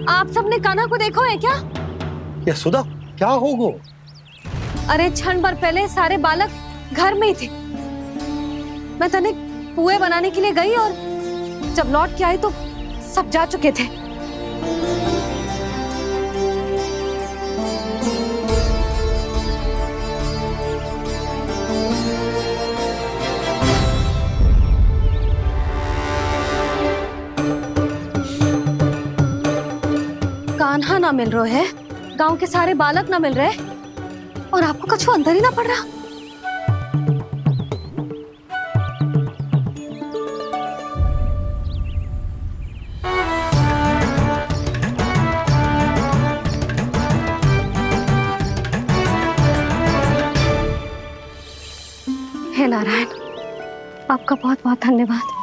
आप सबने कान्हा को देखो है क्या? यशोदा क्या होगो? अरे क्षण भर पहले सारे बालक घर में ही थे। मैं तनिक पुए बनाने के लिए गई और जब लौट के आई तो सब जा चुके थे। कान्हा ना मिल रहे है, गांव के सारे बालक ना मिल रहे और आपको कछु अंदर ही ना पड़ रहा। हे नारायण, आपका बहुत बहुत धन्यवाद।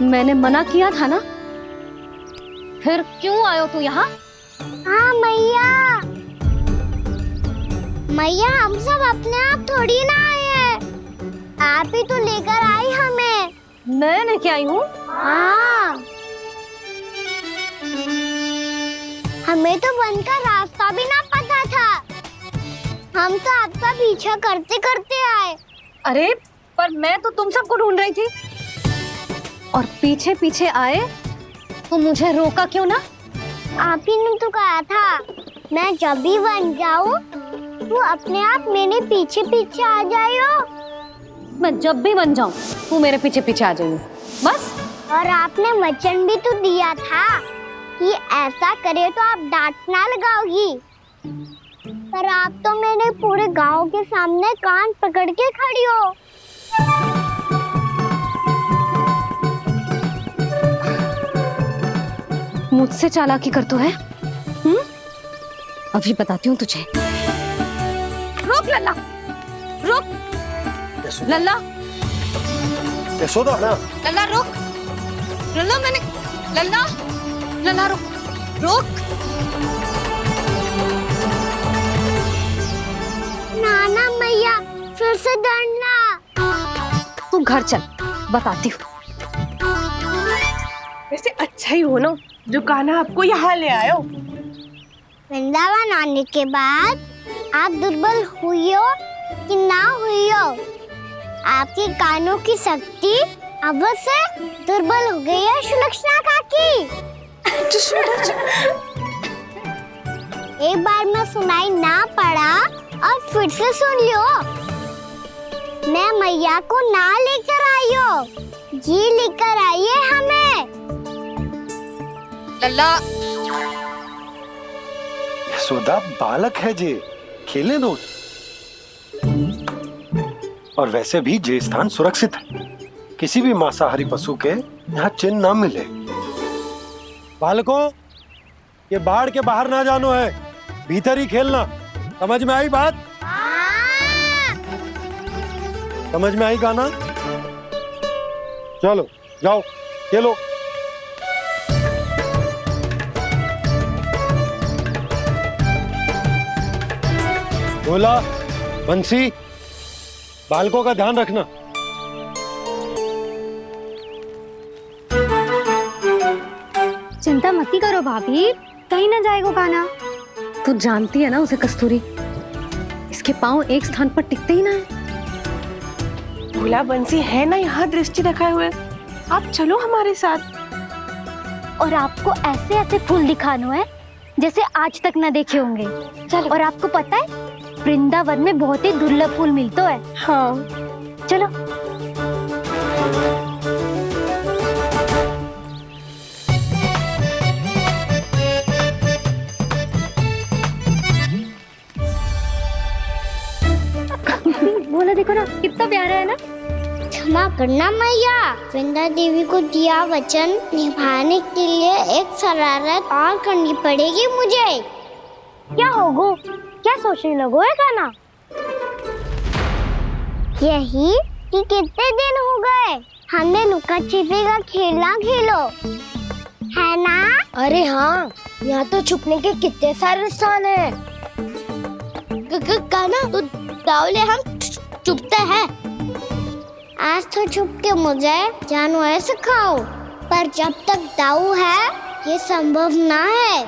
मैंने मना किया था ना, फिर क्यों आयो तू यहाँ? हाँ मैया, मैया हम सब अपने आप थोड़ी ना आए हैं, आप ही तो लेकर आई हमें। मैं लेके आई हूँ? हाँ, हमें तो वन का रास्ता भी ना पता था, हम तो आपका पीछा करते करते आए। अरे पर मैं तो तुम सबको ढूंढ रही थी और पीछे पीछे आए तो मुझे रोका क्यों ना? आप ही ने तो कहा था मैं जब भी बन जाऊं तो अपने आप मेरे पीछे पीछे आ जाइयो। मैं जब भी बन जाऊं तू मेरे पीछे पीछे आ जाइयो बस। और आपने वचन भी तो दिया था कि ऐसा करे तो आप डांट ना लगाओगी, पर आप तो मेरे पूरे गांव के सामने कान पकड़ के खड़ी हो। मुझसे चालाकी कर तो है? अभी बताती हूँ तुझे। रुक लल्ला, रुक लल्ला, यशोदा ना। लल्ला रुक, लल्ला मैंने, लल्ला, लल्ला रुक, रुक। नाना मैया फिर से डरना। तू घर चल, बताती हूँ। वैसे अच्छा ही हो ना जो कान्हा आपको यहाँ ले आयो। वृंदावन आने के बाद आप दुर्बल हुई हो कि ना हुई हो, आपके कानों की शक्ति अब से दुर्बल हो गई है सुलक्षणा काकी। एक बार में सुनाई ना पड़ा और फिर से सुन लियो। मैं मैया को ना लेकर आई हो, जी लेकर आई है हमें। लल्ला, यशोदा बालक है जे, खेले दो। और वैसे भी जे स्थान सुरक्षित है, किसी भी मांसाहारी पशु के यहाँ चिन्ह ना मिले। बालकों, ये बाढ़ के बाहर ना जानो है, भीतर ही खेलना। समझ में आई बात? समझ में आई गाना? चलो जाओ खेलो। भोला, बंसी, बालकों का ध्यान रखना। चिंता मत करो भाभी, कहीं ना जाएगा कान्हा। तू जानती है ना उसे कस्तूरी, इसके पांव एक स्थान पर टिकते ही ना है। भोला बंसी है ना यहाँ दृष्टि रखाए हुए, आप चलो हमारे साथ। और आपको ऐसे ऐसे फूल दिखानो है जैसे आज तक न देखे होंगे। चलो। और आपको पता है वृंदावन में बहुत ही दुर्लभ फूल मिलते हैं। हाँ चलो। बोला देखो ना कितना प्यारा है ना। क्षमा करना मैया, वृंदा देवी को दिया वचन निभाने के लिए एक शरारत और करनी पड़ेगी मुझे। क्या होगो? क्या सोचने लगो है कान्हा? यही कि कितने दिन हो गए हमने लुका छिपी का खेलना खेलो। है ना? अरे हाँ, यहाँ तो छुपने के कितने सारे स्थान है। काना तो दावले हम छुपते हैं। आज तो छुप के मुझे जानवर सिखाओ, पर जब तक दाऊ है ये संभव ना है।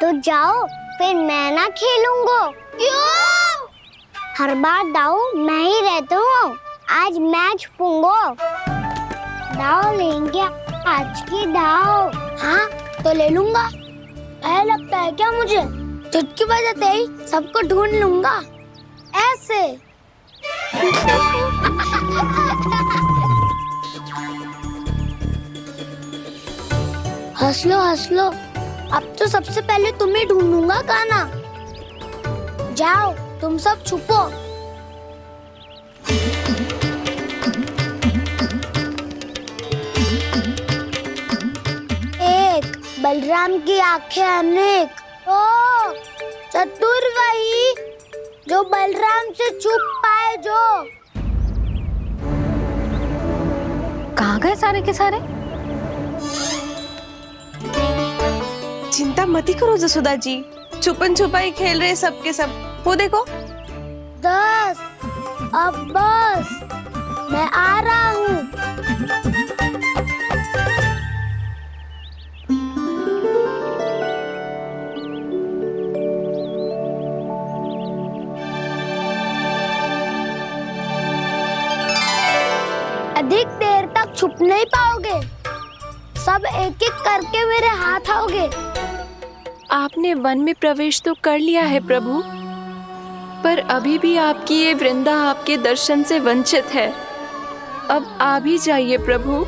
तो जाओ, फिर मैं ना खेलूंगा। क्यों? हर बार दाऊ मैं ही रहता हूँ, आज मैं छुपूंगा। दाऊ लेंगे आज की दाऊ। हाँ तो ले लूंगा। ऐसा लगता है क्या मुझे? चुटकी बजाते ही सबको ढूंढ लूंगा ऐसे। हंस लो, अब तो सबसे पहले तुम्हें ढूंढूंगा काना। जाओ तुम सब छुपो। एक, बलराम की आंखें अनेक। ओ चतुर वही जो बलराम से छुप पाए। जो कहाँ गए सारे के सारे? चिंता मत करो जसोदा जी, छुपन छुपाई खेल रहे सबके सब। वो देखो 10, अब बस, मैं आ रहा हूँ। अधिक देर तक छुप नहीं पाओगे, सब एक एक करके मेरे हाथ आओगे। आपने वन में प्रवेश तो कर लिया है प्रभु, पर अभी भी आपकी ये वृंदा आपके दर्शन से वंचित है। अब आप ही जाइए प्रभु।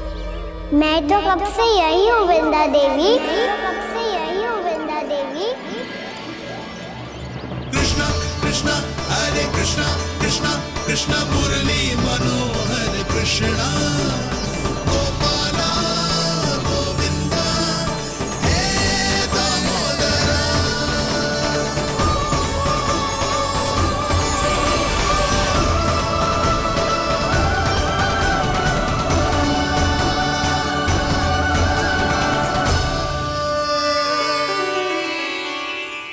मैं तो कब से यही हूँ वृंदा देवी। कृष्णा कृष्णा हरे कृष्णा कृष्णा कृष्णा मुरली मनोहर कृष्णा गोपाला गोविंदा हे दामोदरा।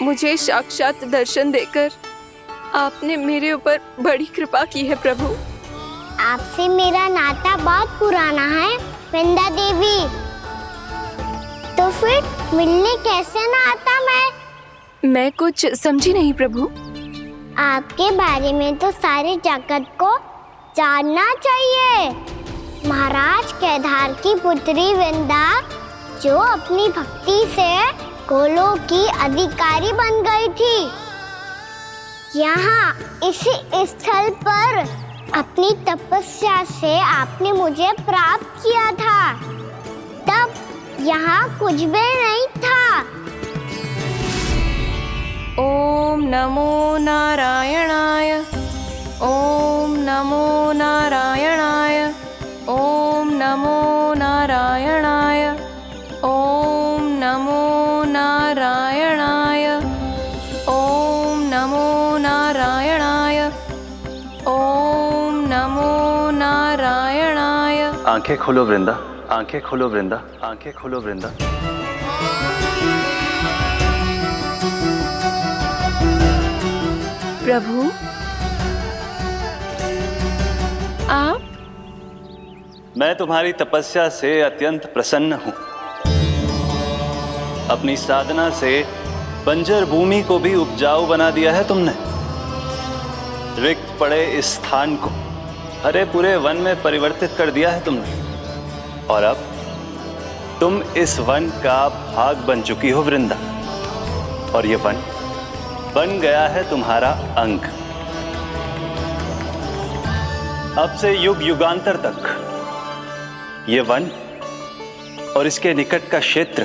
मुझे साक्षात दर्शन देकर आपने मेरे ऊपर बड़ी कृपा की है प्रभु। आपसे मेरा नाता बहुत पुराना है वृंदा देवी, तो फिर मिलने कैसे ना आता मैं कुछ समझी नहीं प्रभु। आपके बारे में तो सारे जगत को जानना चाहिए। महाराज केदार की पुत्री वृंदा जो अपनी भक्ति से गोलों की अधिकारी बन गई थी, यहाँ इसी स्थल पर अपनी तपस्या से आपने मुझे प्राप्त किया था। तब यहाँ कुछ भी नहीं था। ओम नमो नारायणाय, ओम नमो नारायणाय, ओम नमो नारायणाय, ओम नमो नारायणाय, ओम नमो नारायणाय, ओम नमो नारायणाय। आंखें खोलो वृंदा, आंखें खोलो वृंदा, आंखें खोलो वृंदा। प्रभु आप? मैं तुम्हारी तपस्या से अत्यंत प्रसन्न हूं। अपनी साधना से बंजर भूमि को भी उपजाऊ बना दिया है तुमने। रिक्त पड़े इस स्थान को हरे पूरे वन में परिवर्तित कर दिया है तुमने। और अब तुम इस वन का भाग बन चुकी हो वृंदा, और ये वन बन गया है तुम्हारा अंग। अब से युग युगांतर तक ये वन और इसके निकट का क्षेत्र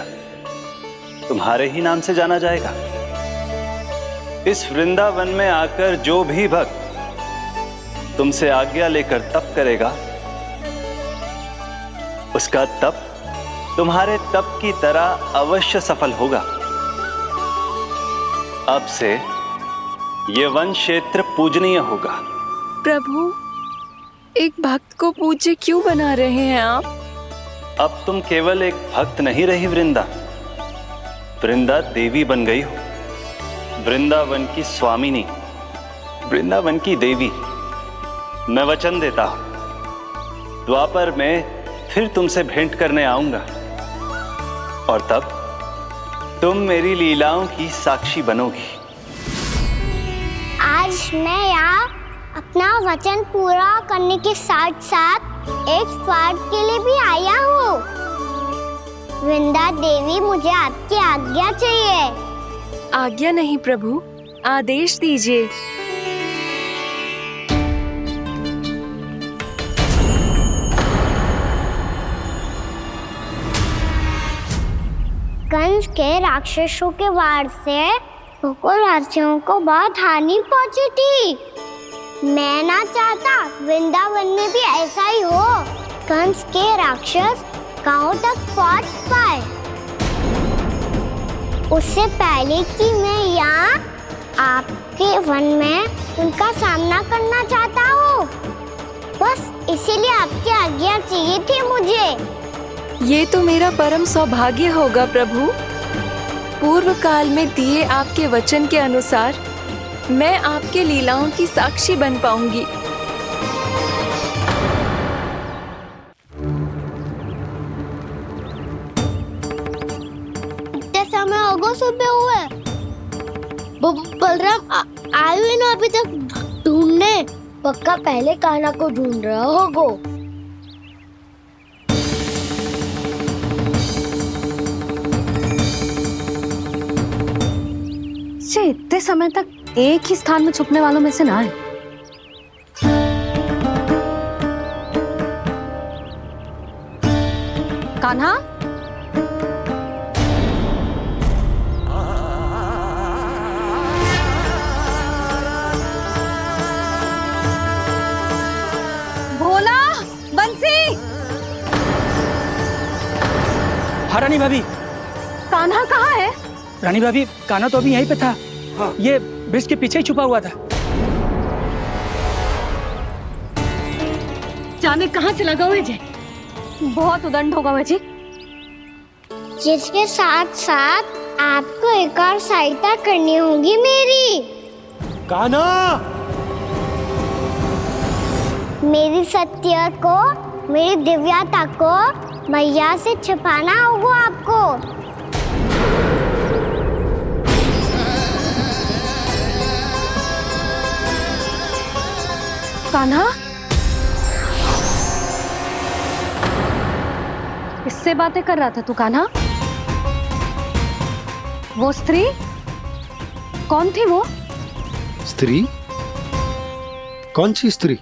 तुम्हारे ही नाम से जाना जाएगा। इस वृंदावन में आकर जो भी भक्त तुमसे आज्ञा लेकर तप करेगा, उसका तप तुम्हारे तप की तरह अवश्य सफल होगा। अब से ये वन क्षेत्र पूजनीय होगा। प्रभु एक भक्त को पूज्य क्यों बना रहे हैं आप? अब तुम केवल एक भक्त नहीं रही वृंदा, वृंदा देवी बन गई हो, वृंदावन की स्वामिनी, वृंदावन की देवी। मैं वचन देता हूं, द्वापर में फिर तुमसे भेंट करने आऊंगा और तब तुम मेरी लीलाओं की साक्षी बनोगी। आज मैं यहाँ अपना वचन पूरा करने के साथ साथ एक स्वार्थ के लिए भी आया हूँ। वृंदा देवी, मुझे आपकी आज्ञा चाहिए। आज्ञा नहीं प्रभु, आदेश दीजिए। कंस के राक्षसों के वार से गोकुलवासियों को बहुत हानि पहुंची थी। मैं ना चाहता वृंदावन में भी ऐसा ही हो, कंस के राक्षस गांव तक पहुंच पाए। उससे पहले कि मैं यहाँ आपके वन में उनका सामना करना चाहता हूँ, बस इसीलिए आपकी आज्ञा चाहिए थी मुझे। ये तो मेरा परम सौभाग्य होगा प्रभु। पूर्व काल में दिए आपके वचन के अनुसार मैं आपके लीलाओं की साक्षी बन पाऊंगी। इतने समय होगा सुबह हुए, बलराम आए हुए ना अभी तक ढूंढने। पक्का पहले कान्हा को ढूंढ रहा होगा। इतने समय तक एक ही स्थान में छुपने वालों में से ना है। कान्हा, भोला, बंसी। हाँ रानी भाभी। कान्हा कहाँ है? रानी भाभी, कान्हा तो अभी यहीं पे था। हाँ। ये ब्रिज के पीछे ही छुपा हुआ था। जाने कहाँ से लगा हुआ है। बहुत उदंड होगा जी। जिसके साथ साथ आपको एक और सहायता करनी होगी मेरी। कान्हा, मेरी सत्य को, मेरी दिव्यता को मैया से छिपाना होगा आपको। कान्हा, किससे बातें कर रहा था तू कान्हा? वो स्त्री कौन थी? वो स्त्री? कौन सी स्त्री?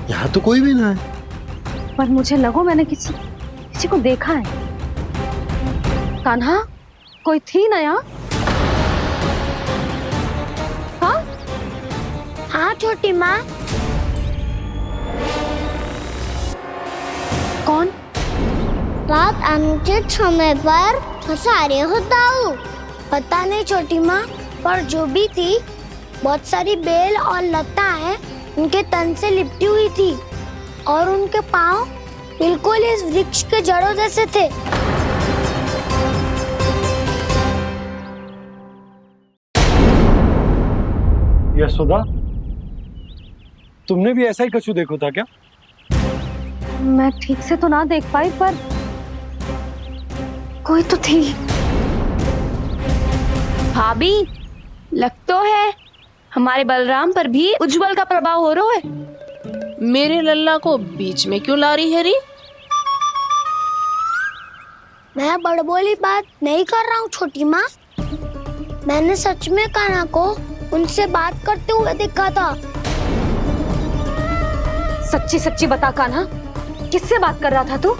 यहाँ तो कोई भी ना है। पर मुझे लगो मैंने किसी को देखा है। कान्हा, कोई थी ना यहाँ? हाँ? हाँ छोटी माँ। कौन? रात अनुचित समय पर फंसारे होता हूँ। पता नहीं छोटी माँ, पर जो भी थी, बहुत सारी बेल और लता है उनके तन से लिपटी हुई थी और उनके पाँव बिल्कुल इस वृक्ष के जड़ों जैसे थे। यशोदा, तुमने भी ऐसा ही कछु देखो था क्या? मैं ठीक से तो ना देख पाई, पर कोई तो थी। भाभी, लग तो है हमारे बलराम पर भी उज्जवल का प्रभाव हो रहा है। मेरे लल्ला को बीच में क्यों ला रही है री? मैं बड़बोली बात नहीं कर रहा हूँ छोटी माँ। मैंने सच में कान्हा को उनसे बात करते हुए देखा था। सच्ची सच्ची बता कान्हा, किससे बात कर रहा था तू?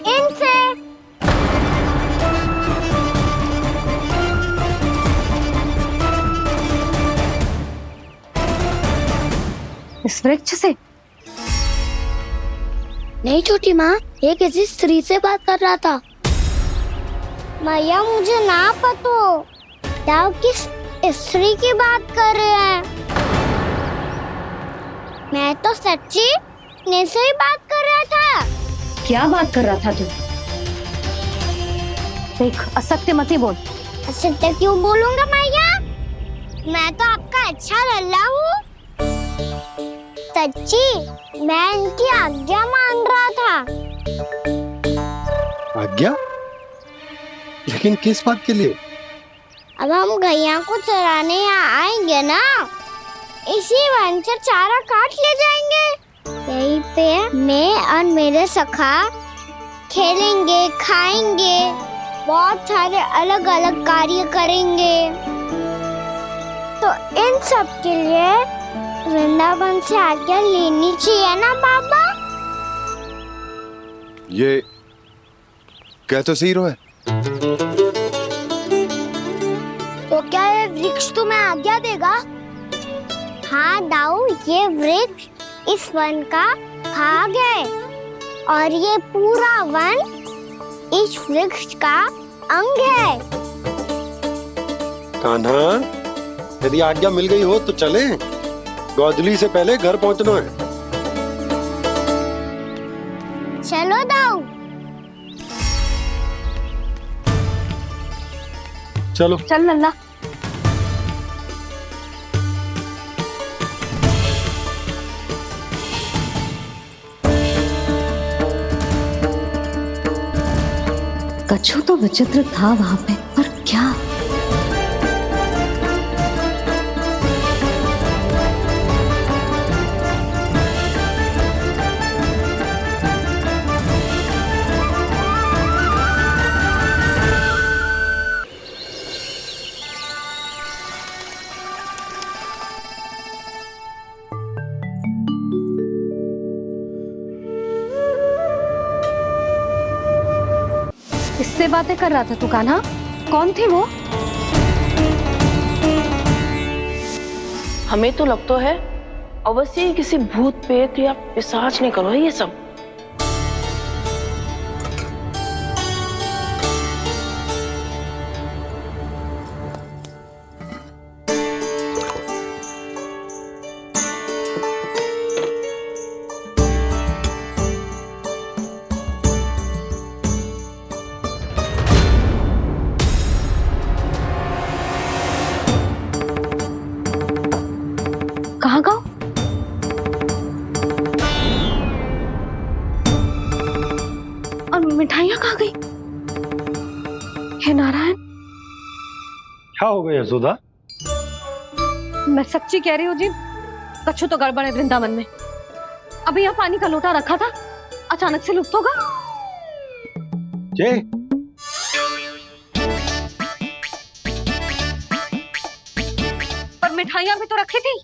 इनसे। इस वृक्ष से? नहीं छोटी माँ, ये किसी स्त्री से बात कर रहा था। मैया मुझे ना पतो दाऊ किस स्त्री की बात कर रहे हैं। मैं तो सच्ची ने से ही बात कर रहा था। क्या बात कर रहा था तू? देख, असत्य मत ही बोल। असत्य क्यों बोलूंगा मैया? मैं तो आपका अच्छा लल्ला हूँ। सच्ची मैं इनकी आज्ञा मान रहा था। आज्ञा? लेकिन किस बात के लिए? अब हम गैया को चराने यहाँ आएंगे ना, इसी वन से चारा काट ले जाएंगे। यहीं पे मैं और मेरे सखा खेलेंगे, खाएंगे, बहुत सारे अलग अलग कार्य करेंगे। तो इन सब के लिए वृंदावन से आज्ञा लेनी चाहिए ना बाबा? ये कह तो सही रहा है। तो क्या ये वृक्ष तुम्हें आज्ञा देगा? हाँ दाऊ, ये वृक्ष इस वन का भाग है और ये पूरा वन इस वृक्ष का अंग है। कान्हा, यदि आज्ञा मिल गई हो तो चले। गोधूली से पहले घर पहुंचना है। चलो दाऊ। चलो। चल लल्ला। कछु तो विचित्र था वहां पे, पर क्या? किससे बातें कर रहा था तू कान्हा? कौन थी वो? हमें तो लगता है अवश्य ही किसी भूत प्रेत या पिशाच ने करो है ये सब। कहाँ गाँव? और मिठाइयाँ कहाँ गई? हे नारायण! क्या हो गया यशोदा? मैं सच्ची कह रही हूँ जी, कछु तो गड़बड़ है वृंदावन में। अभी यहाँ पानी का लोटा रखा था, अचानक से लुप्त होगा। जय, पर मिठाइयाँ भी तो रखी थी।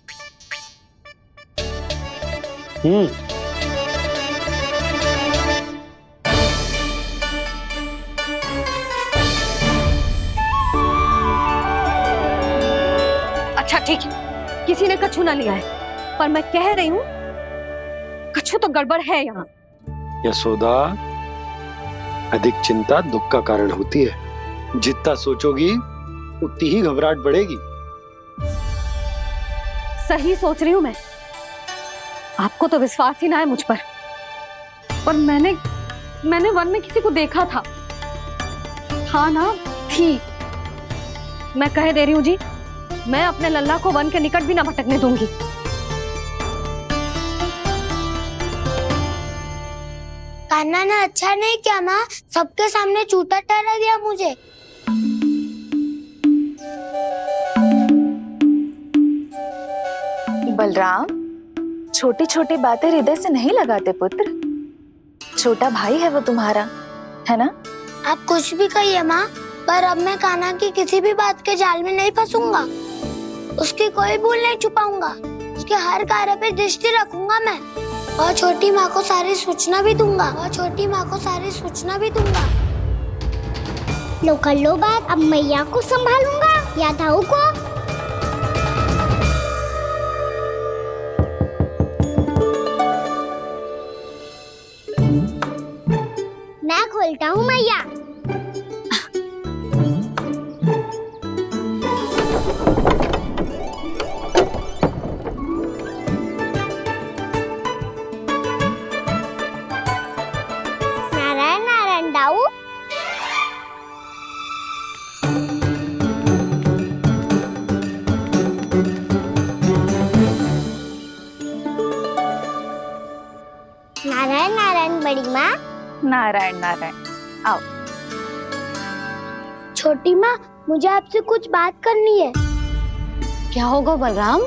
अच्छा ठीक है, किसी ने कछु ना लिया है, पर मैं कह रही हूँ कछु तो गड़बड़ है यहाँ। यशोदा, अधिक चिंता दुख का कारण होती है। जितना सोचोगी उतनी ही घबराहट बढ़ेगी। सही सोच रही हूँ मैं। आपको तो विश्वास ही ना है मुझ पर मैंने वन में किसी को देखा था। हाँ ना, थी। मैं कह दे रही हूँ जी, मैं अपने लल्ला को वन के निकट भी ना भटकने दूंगी। कान्हा ने अच्छा नहीं किया माँ, सबके सामने झूठा ठहरा दिया मुझे। बलराम, छोटी छोटी बातें हृदय से नहीं लगाते पुत्र। छोटा भाई है वो तुम्हारा, है ना? आप कुछ भी कहिए माँ, पर अब मैं कान्हा की किसी भी बात के जाल में नहीं फंसूंगा। उसकी कोई भूल नहीं छुपाऊंगा। उसके हर कार्य पे दृष्टि रखूंगा मैं, और छोटी माँ को सारी सूचना भी दूंगा। लो कर लो बात, अब मैया को संभालूंगा या दाऊ को। मैं खोलता हूँ मैया। बड़ी माँ। नारायण नारायण। आओ। छोटी माँ, मुझे आपसे कुछ बात करनी है। क्या होगा बलराम?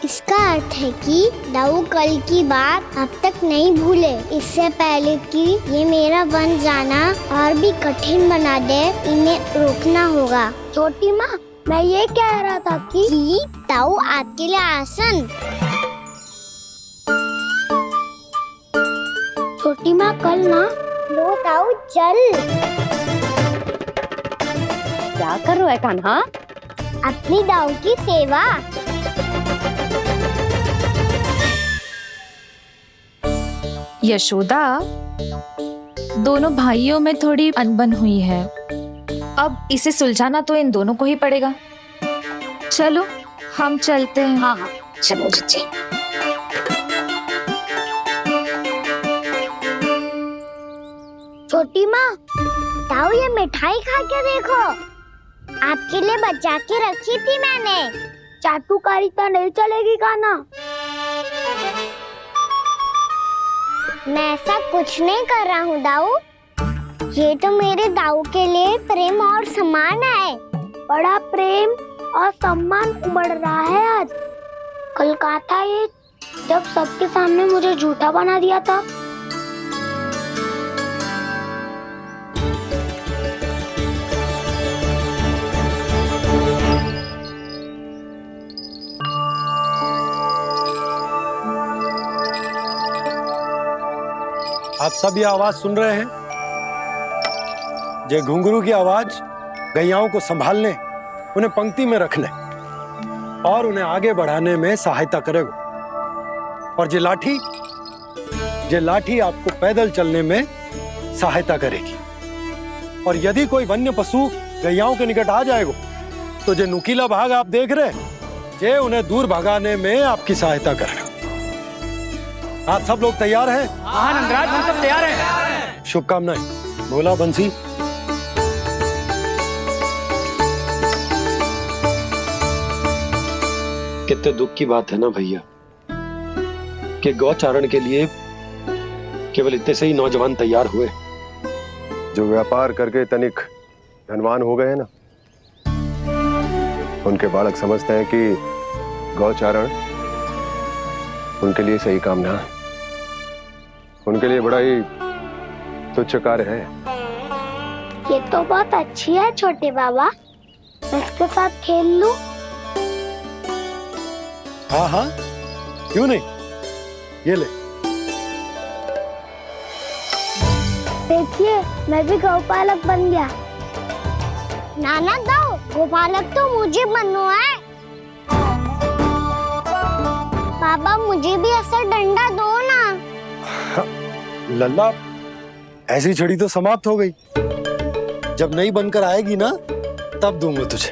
इसका अर्थ है कि दाऊ कल की बात अब तक नहीं भूले। इससे पहले कि ये मेरा बन जाना और भी कठिन बना दे, इन्हें रोकना होगा। छोटी माँ, मैं ये कह रहा था कि दाऊ आपके लिए आसन। छोटी माँ, कल ना लो दाऊ चल। क्या कर रहा है कान्हा? अपनी दाऊ की सेवा। यशोदा, दोनों भाइयों में थोड़ी अनबन हुई है। अब इसे सुलझाना तो इन दोनों को ही पड़ेगा। चलो हम चलते हैं। हाँ हाँ चलो जी। छोटी माँ, दाऊ ये मिठाई खा के देखो, आपके लिए बचा के रखी थी मैंने। चाटुकारिता नहीं चलेगी कान्हा। मैं ऐसा कुछ नहीं कर रहा हूँ दाऊ। ये तो मेरे दाऊ के लिए प्रेम और सम्मान है। बड़ा प्रेम और सम्मान उमड़ रहा है आज। कल कहा था ये, जब सबके सामने मुझे झूठा बना दिया था। आप सब ये आवाज सुन रहे हैं? ये घुंघरू की आवाज गैयाओं को संभालने, उन्हें पंक्ति में रखने और उन्हें आगे बढ़ाने में सहायता करेगा। और ये लाठी आपको पैदल चलने में सहायता करेगी। और यदि कोई वन्य पशु गैयाओं के निकट आ जाएगा तो जो नुकीला भाग आप देख रहे हैं, ये उन्हें दूर भगाने में आपकी सहायता करेगा। आप सब लोग तैयार हैं? हाँ नंदराज, हम सब तैयार हैं। शुभकामनाएं। बोला बंसी। कितने दुख की बात है ना भैया कि गौचारण के लिए केवल इतने से ही नौजवान तैयार हुए। जो व्यापार करके तनिक धनवान हो गए ना, उनके बालक समझते हैं कि गौचारण उनके लिए सही काम ना है। उनके लिए बड़ा ही तुच्छ कार्य है। ये तो बहुत अच्छी है छोटे बाबा, मैं इसके साथ खेल लूं? हाँ हाँ, क्यों नहीं। ये ले। देखिए, मैं भी गौपालक बन गया। नाना दाऊ, गोपालक तो मुझे बनना है। बाबा मुझे भी ऐसा डंडा दो ना। लल्ला, ऐसी छड़ी तो समाप्त हो गई। जब नई बनकर आएगी ना, तब दूंगा तुझे।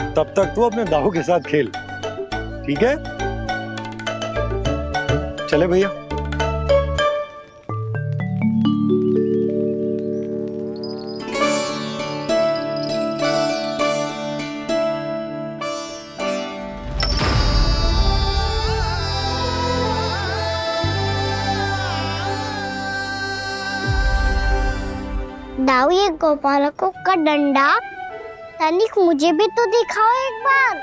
तब तक तू अपने दाऊ के साथ खेल, ठीक है? चले भैया। दाऊ, ये गोपालकों का डंडा तनिक मुझे भी तो दिखाओ एक बार।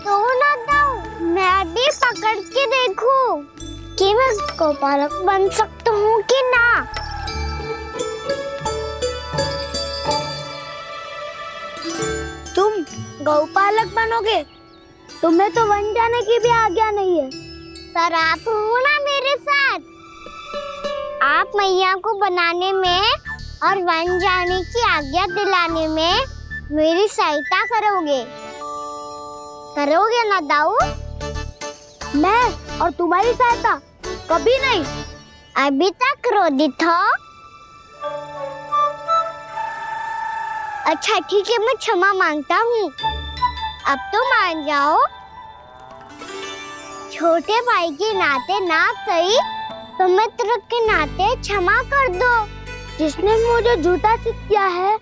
तो ना दाऊ, मैं भी पकड़ के देखूं कि मैं गोपालक बन सकता हूँ कि ना। तुम गौपालक बनोगे? तुम्हें तो वन जाने की भी आज्ञा नहीं है। पर आप हो ना मेरे साथ। आप मैया को बनाने में और वन जाने की आज्ञा दिलाने में मेरी सहायता करोगे ना दाऊ? मैं और तुम्हारी सहायता कभी नहीं। अभी तक क्रोधित हो? अच्छा ठीक है, मैं क्षमा मांगता हूँ। अब तो मान जाओ। छोटे भाई के नाते ना सही तो मित्र के नाते क्षमा कर दो। जिसने मुझे झूठा सिद्ध किया है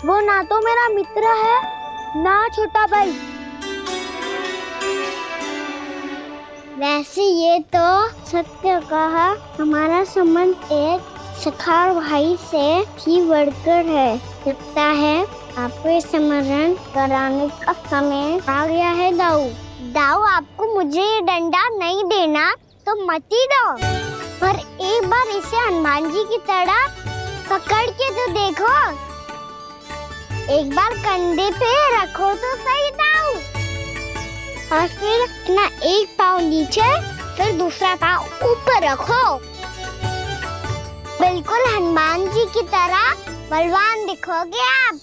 वो ना तो मेरा मित्र है ना छोटा भाई। वैसे ये तो सत्य कहा, हमारा संबंध एक सखार भाई से भी बढ़कर है। लगता है आपको स्मरण कराने का समय आ गया है दाऊ। दाऊ, आपको मुझे ये डंडा नहीं देना तो मत ही दो, पर एक बार इसे हनुमान जी की तरह पकड़ के तो देखो। एक बार कंधे पे रखो तो सही दाऊ, और फिर अपना एक पाँव नीचे फिर दूसरा पाँव ऊपर रखो। बिल्कुल हनुमान जी की तरह बलवान दिखोगे आप।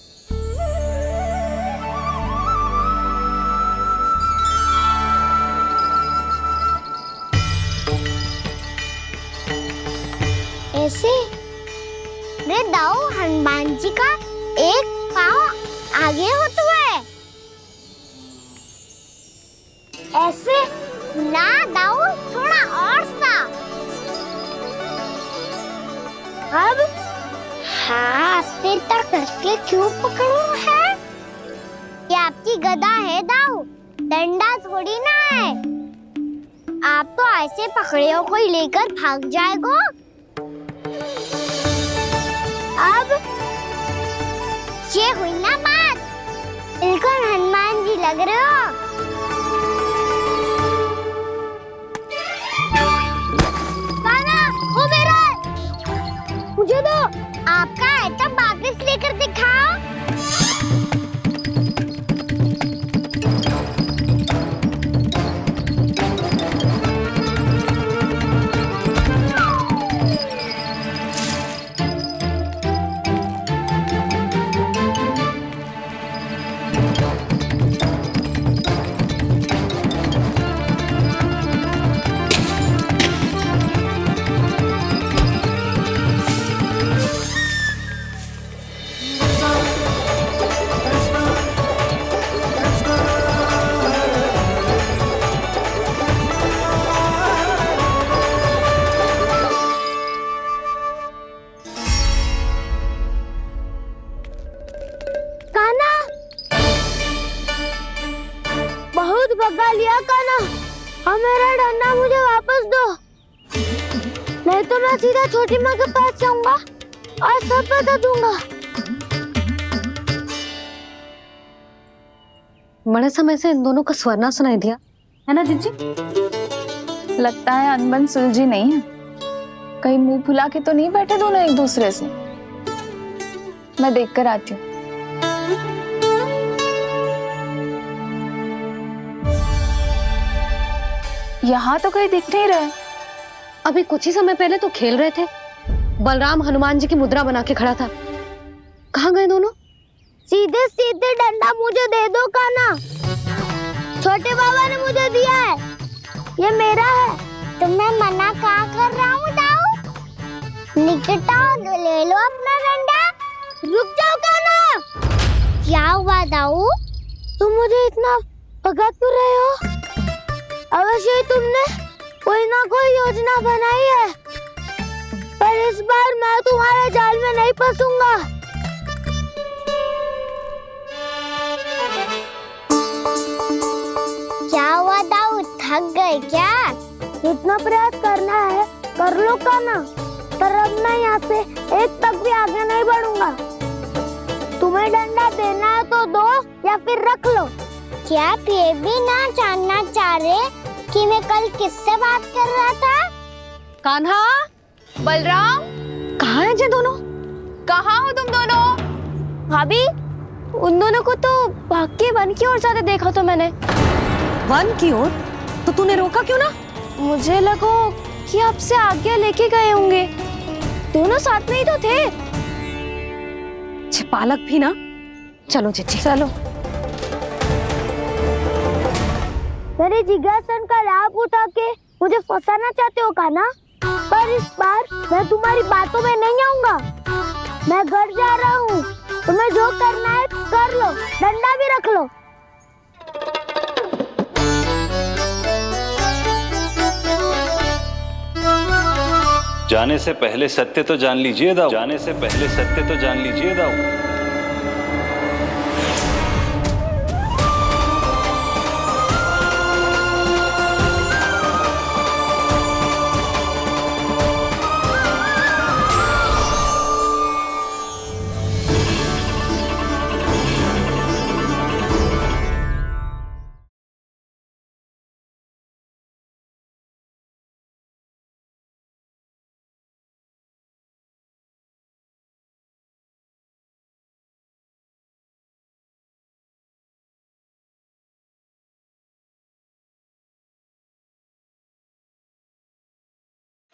ऐसे रे दाऊ, हनुमान जी का एक पाँव आगे होता है। ऐसे ना दाऊ, थोड़ा और सा। अब हाथ से तक कसके क्यों पकड़ू है? ये आपकी गदा है दाऊ, डंडा थोड़ी ना है। आप तो ऐसे पकड़े हो कोई लेकर भाग जाएगा। अब ये हुई ना बात, बिल्कुल हनुमान जी लग रहे हो। कान्हा, वो मेरा है, मुझे दो। आपका आइटम वापस लेकर दिखाओ। भगा लिया कान्हा, अब मेरा डंडा मुझे वापस दो, नहीं तो मैं सीधा छोटी माँ के पास जाऊंगा और सब बता दूंगा। बड़े समय से इन दोनों का स्वर ना सुनाई दिया, है ना जीजी? लगता है अनबन सुलझी नहीं है। कहीं मुंह फुला के तो नहीं बैठे दोनों एक दूसरे से। मैं देखकर आती हूँ। यहाँ तो कहीं दिख नहीं रहा। अभी कुछ ही समय पहले तो खेल रहे थे। बलराम हनुमान जी की मुद्रा बना के खड़ा था। कहाँ गए दोनों? सीधे सीधे डंडा मुझे दे दो कान्हा, छोटे बाबा ने मुझे दिया है, ये मेरा है। तो मैं मना कहाँ कर रहा हूँ दाऊ? निकट आओ, ले लो अपना डंडा। रुक जाओ कान्हा। क्या हुआ दाऊ? तुम मुझे इतना भगा क्यों रहे हो? अवश्य ही तुमने कोई ना कोई योजना बनाई है, पर इस बार मैं तुम्हारे जाल में नहीं फंसूंगा। क्या हुआ दाऊ, थक गए क्या? इतना प्रयास करना है कर लो कान्हा, पर अब मैं यहाँ से एक तक भी आगे नहीं बढ़ूंगा। तुम्हें डंडा देना है तो दो या फिर रख लो। क्या आप ये भी ना जानना चाह रहे कि मैं कल किससे बात कर रहा था? कान्हा, बलराम, कहाँ हैं ये दोनों? कहाँ हो तुम दोनों? भाभी, उन दोनों को तो भाग के वन की ओर जाते देखा तो मैंने। वन की ओर? तो तूने रोका क्यों ना? मुझे लगा कि आपसे आगे लेके गए होंगे। दोनों साथ में ही तो थे। पालक भी ना। चलो जीजी चलो। मेरे जिज्ञासन का लाभ उठा के मुझे फंसाना चाहते हो कान्हा, पर इस बार मैं तुम्हारी बातों में नहीं आऊंगा। मैं घर जा रहा हूँ, तुम्हें जो करना है कर लो, डंडा भी रख लो। जाने से पहले सत्य तो जान लीजिए दाऊ, जाने से पहले सत्य तो जान लीजिए दाऊ।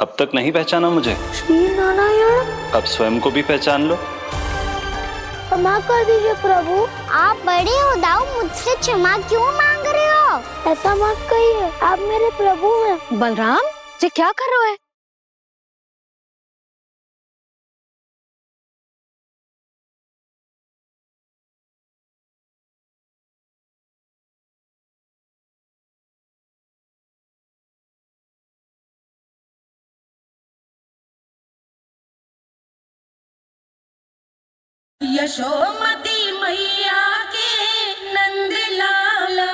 अब तक नहीं पहचाना मुझे? श्री नारायण। अब स्वयं को भी पहचान लो। क्षमा कर दीजिए प्रभु। आप बड़े उदाऊ मुझसे क्षमा क्यों मांग रहे हो? ऐसा मत कहिए, आप मेरे प्रभु हैं। बलराम ये क्या कर रहे हो? यशोमती मैया के नंद लाला।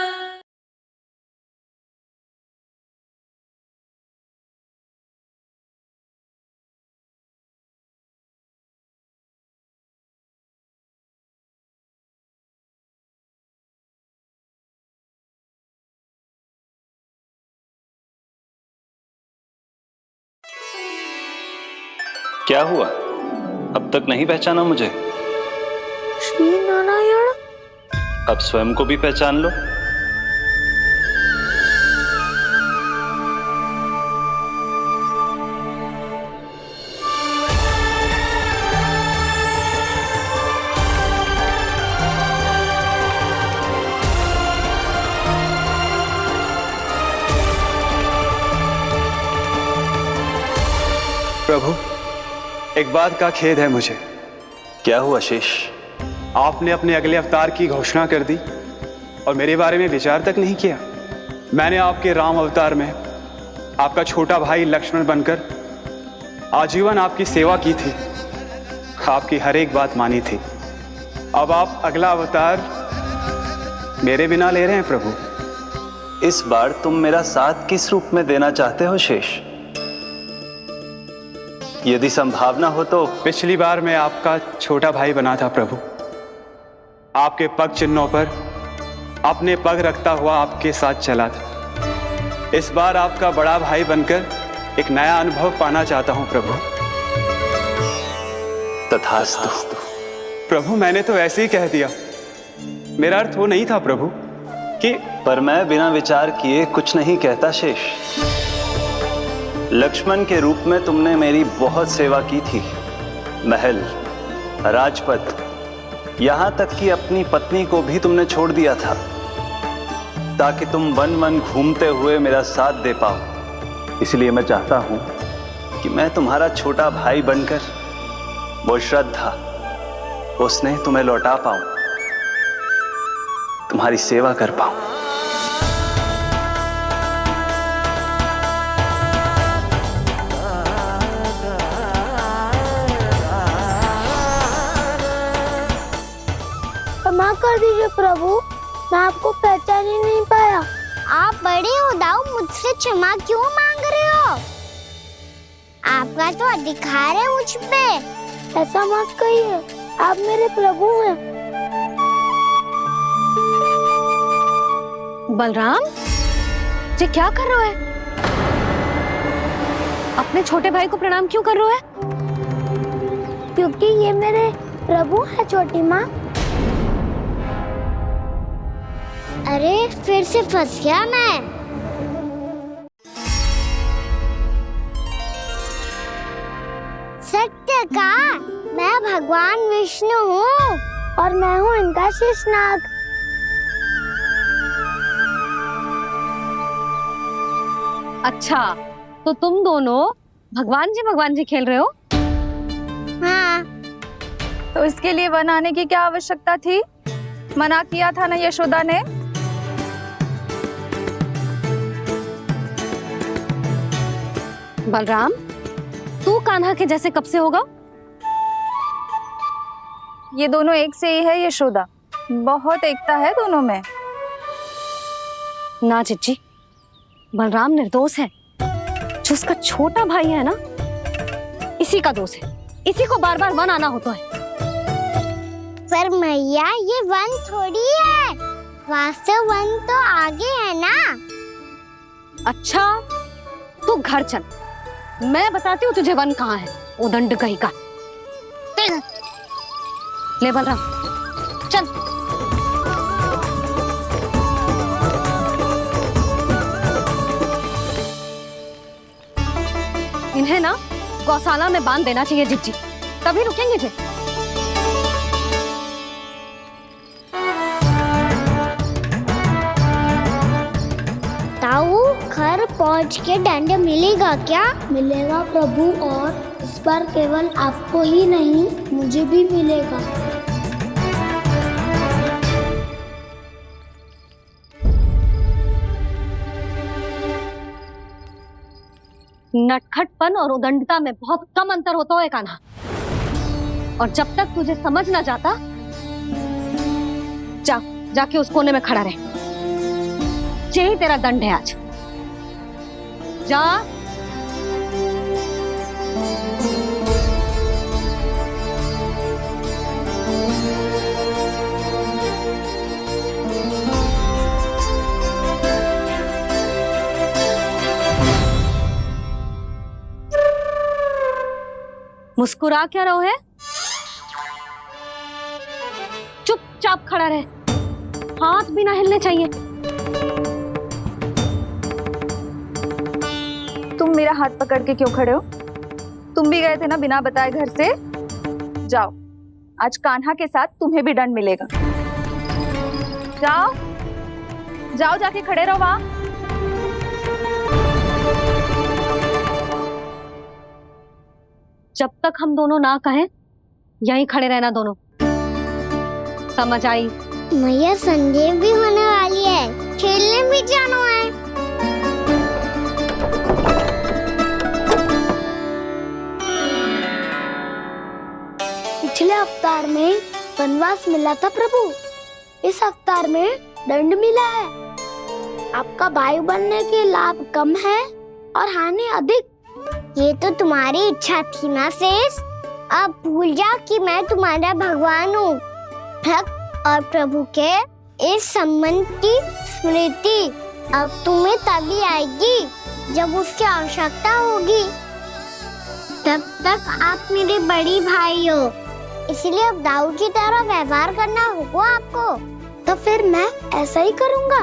क्या हुआ? अब तक नहीं पहचाना मुझे? श्री नारायण। अब स्वयं को भी पहचान लो। प्रभु, एक बात का खेद है मुझे। क्या हुआ शेष? आपने अपने अगले अवतार की घोषणा कर दी और मेरे बारे में विचार तक नहीं किया। मैंने आपके राम अवतार में आपका छोटा भाई लक्ष्मण बनकर आजीवन आपकी सेवा की थी, आपकी हर एक बात मानी थी। अब आप अगला अवतार मेरे बिना ले रहे हैं प्रभु। इस बार तुम मेरा साथ किस रूप में देना चाहते हो शेष? यदि संभावना हो तो। पिछली बार मैं आपका छोटा भाई बना था प्रभु, आपके पग चिन्हों पर अपने पग रखता हुआ आपके साथ चला था। इस बार आपका बड़ा भाई बनकर एक नया अनुभव पाना चाहता हूं प्रभु। तथास्तु। प्रभु, मैंने तो ऐसे ही कह दिया, मेरा अर्थ वो नहीं था प्रभु कि। पर मैं बिना विचार किए कुछ नहीं कहता शेष। लक्ष्मण के रूप में तुमने मेरी बहुत सेवा की थी। महल, राजपथ, यहां तक कि अपनी पत्नी को भी तुमने छोड़ दिया था ताकि तुम वन वन घूमते हुए मेरा साथ दे पाओ। इसलिए मैं चाहता हूं कि मैं तुम्हारा छोटा भाई बनकर वो श्रद्धा, वो स्नेह तुम्हें लौटा पाऊं, तुम्हारी सेवा कर पाऊं। क्षमा कर दीजिए प्रभु, मैं आपको पहचान ही नहीं पाया। आप बड़े उदाऊ मुझसे क्षमा क्यों मांग रहे हो? आपका तो अधिकार है मुझ पे। ऐसा मत कहिए, आप मेरे प्रभु हैं। बलराम ये क्या कर रहे हो? अपने छोटे भाई को प्रणाम क्यों कर रहे हो? क्योंकि ये मेरे प्रभु है छोटी माँ। अरे फिर से फंस गया मैं। सत्य का, मैं भगवान विष्णु हूँ और मैं हूँ इनका शेषनाग। अच्छा, तो तुम दोनों भगवान जी खेल रहे हो? हाँ। तो इसके लिए वन आने की क्या आवश्यकता थी? मना किया था ना यशोदा ने। बलराम, तू कान्हा के जैसे कब से होगा? ये दोनों एक से ही है यशोदा, बहुत एकता है दोनों में। ना चिच्ची, बलराम निर्दोष है। जो उसका छोटा भाई है ना, इसी का दोष है। इसी को बार बार वन आना होता है। पर मैया, ये वन थोड़ी है, वास्तव वन तो आगे है ना। अच्छा, तू घर चल, मैं बताती हूँ तुझे वन कहाँ है। उदंड कहीं का। ले बलराम चल। इन्हें ना गौशाला में बांध देना चाहिए जिज्जी, तभी रुकेंगे जे। ताऊ, घर पहुंच के दंड मिलेगा क्या? मिलेगा प्रभु, और इस बार केवल आपको ही नहीं मुझे भी मिलेगा। नटखटपन और उदंडता में बहुत कम अंतर होता है कान्हा, और जब तक तुझे समझ ना जाता, जाके उस कोने में खड़ा रहे। यही तेरा दंड है आज। जा। मुस्कुरा क्या रहो है? चुपचाप खड़ा रहे, हाथ भी ना हिलने चाहिए। तुम मेरा हाथ पकड़ के क्यों खड़े हो? तुम भी गए थे ना बिना बताए घर से। जाओ, आज कान्हा के साथ तुम्हें भी दंड मिलेगा। जाओ जाओ, जाके खड़े रहो वहां। जब तक हम दोनों ना कहें, यहीं खड़े रहना दोनों। समझ आई? मैया, संडे भी होने वाली है, खेलने भी जाना है। पिछले अवतार में वनवास मिला था प्रभु, इस अवतार में दंड मिला है। आपका भाई बनने के लाभ कम है और हानि अधिक। ये तो तुम्हारी इच्छा थी ना शेष। अब भूल जाओ कि मैं तुम्हारा भगवान हूँ। भक्त और प्रभु के इस संबंध की स्मृति अब तुम्हें तभी आएगी जब उसकी आवश्यकता होगी। तब तक आप मेरे बड़ी भाई हो, इसलिए अब दाऊ की तरह व्यवहार करना होगा आपको। तो फिर मैं ऐसा ही करूँगा,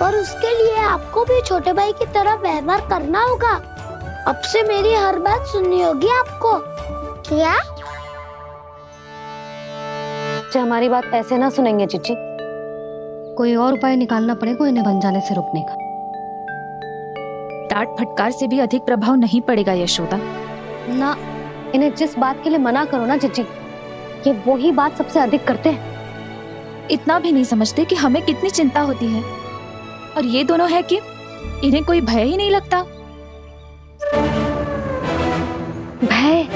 पर उसके लिए आपको भी छोटे भाई की तरह व्यवहार करना होगा। अब से मेरी हर बात सुननी होगी आपको। क्या? जो हमारी बात ऐसे ना सुनेंगे चिच्ची, कोई और उपाय निकालना पड़ेगा इन्हें बन जाने से रुकने का। डांट फटकार से भी अधिक प्रभाव नहीं पड़ेगा यशोदा। ना, इन्हें जिस बात के लिए मना करो ना चिच्ची, ये वही बात सबसे अधिक करते हैं। इतना भी नहीं समझते कि हमें कितनी चिंता होती है, और ये दोनों है कि इन्हें कोई भय ही नहीं लगता। भय?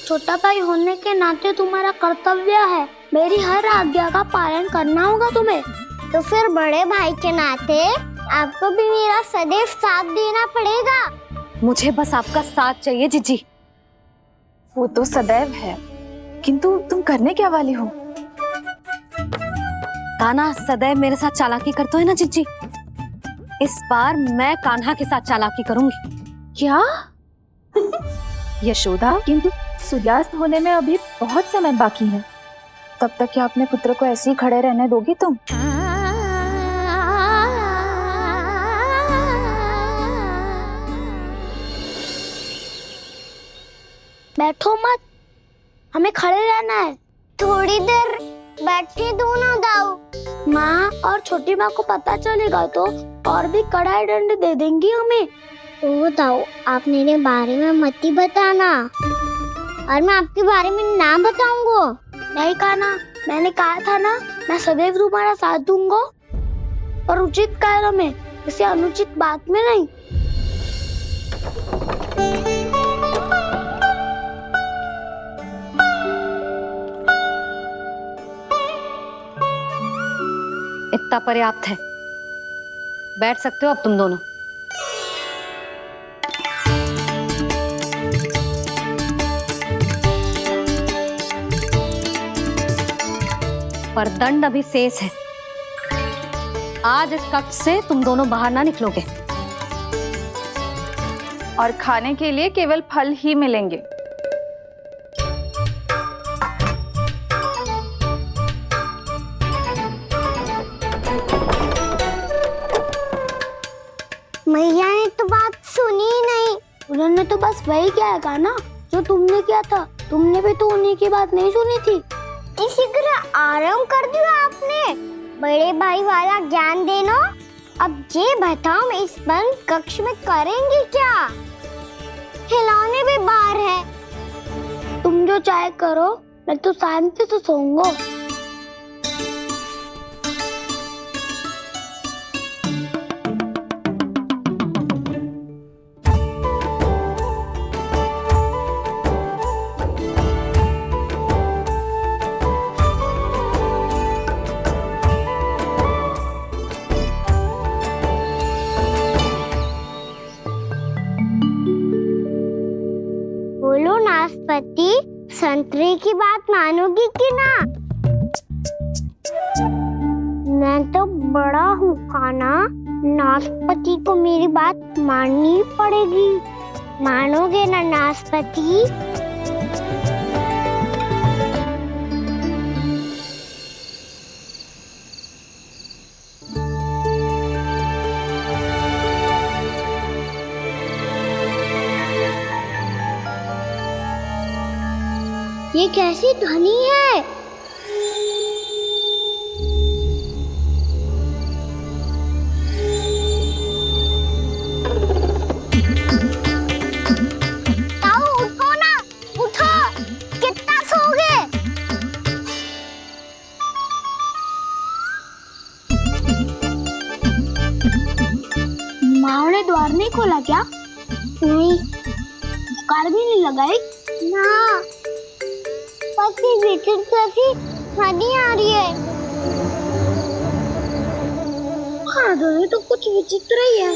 छोटा भाई होने के नाते तुम्हारा कर्तव्य है, मेरी हर आज्ञा का पालन करना होगा तुम्हें। तो फिर बड़े भाई के नाते आपको भी मेरा सदैव साथ देना पड़ेगा। मुझे बस आपका साथ चाहिए जिज्जी। वो तो सदैव है, किंतु तुम करने क्या वाली हो? कान्हा सदैव मेरे साथ चालाकी करते है ना जिज्जी, इस बार मैं कान्हा के साथ चालाकी करूंगी। क्या? यशोदा, किंतु सूर्यास्त होने में अभी बहुत समय बाकी है, तब तक क्या अपने पुत्र को ऐसे ही खड़े रहने दोगी तुम? बैठो मत, हमें खड़े रहना है। थोड़ी देर बैठे दो ना दाऊ। माँ और छोटी माँ को पता चलेगा तो और भी कड़ा दंड दे देंगी हमें। ओ दाऊ, आप मेरे बारे में मत ही बताना, और मैं आपके बारे में ना बताऊंगा। नहीं कान्हा, मैंने कहा था ना, मैं सदैव तुम्हारा साथ दूंगा, और उचित कार्य में, किसी अनुचित बात में नहीं। इतना पर्याप्त है, बैठ सकते हो अब तुम दोनों। पर दंड अभी शेष है। आज इस कक्ष से तुम दोनों बाहर ना निकलोगे, और खाने के लिए केवल फल ही मिलेंगे। मैया ने तो बात सुनी ही नहीं। उन्होंने तो बस वही किया ना जो तुमने किया था। तुमने भी तो उन्हीं की बात नहीं सुनी थी। इसी तरह आराम कर दिया आपने। बड़े भाई वाला ज्ञान देना। अब ये बताओ हम इस बंद कक्ष में करेंगे क्या? खिलौने भी बाहर है। तुम जो चाहे करो, मैं तो शांति से सोऊंगा। बोलो नाशपाती, संतरे की बात मानोगी कि ना? मैं तो बड़ा हूँ कान्हा, नाशपाती को मेरी बात माननी पड़ेगी। मानोगे ना नाशपाती? ये कैसी ध्वनि है? ताऊ उठो ना, उठो। कितना सोओगे? माँ ने द्वार नहीं खोला क्या? नहीं। कार भी नहीं लगाई? ना, बस ये विचित्र सी ध्वनि आ रही है। हाँ, ध्वनि तो कुछ विचित्र ही है।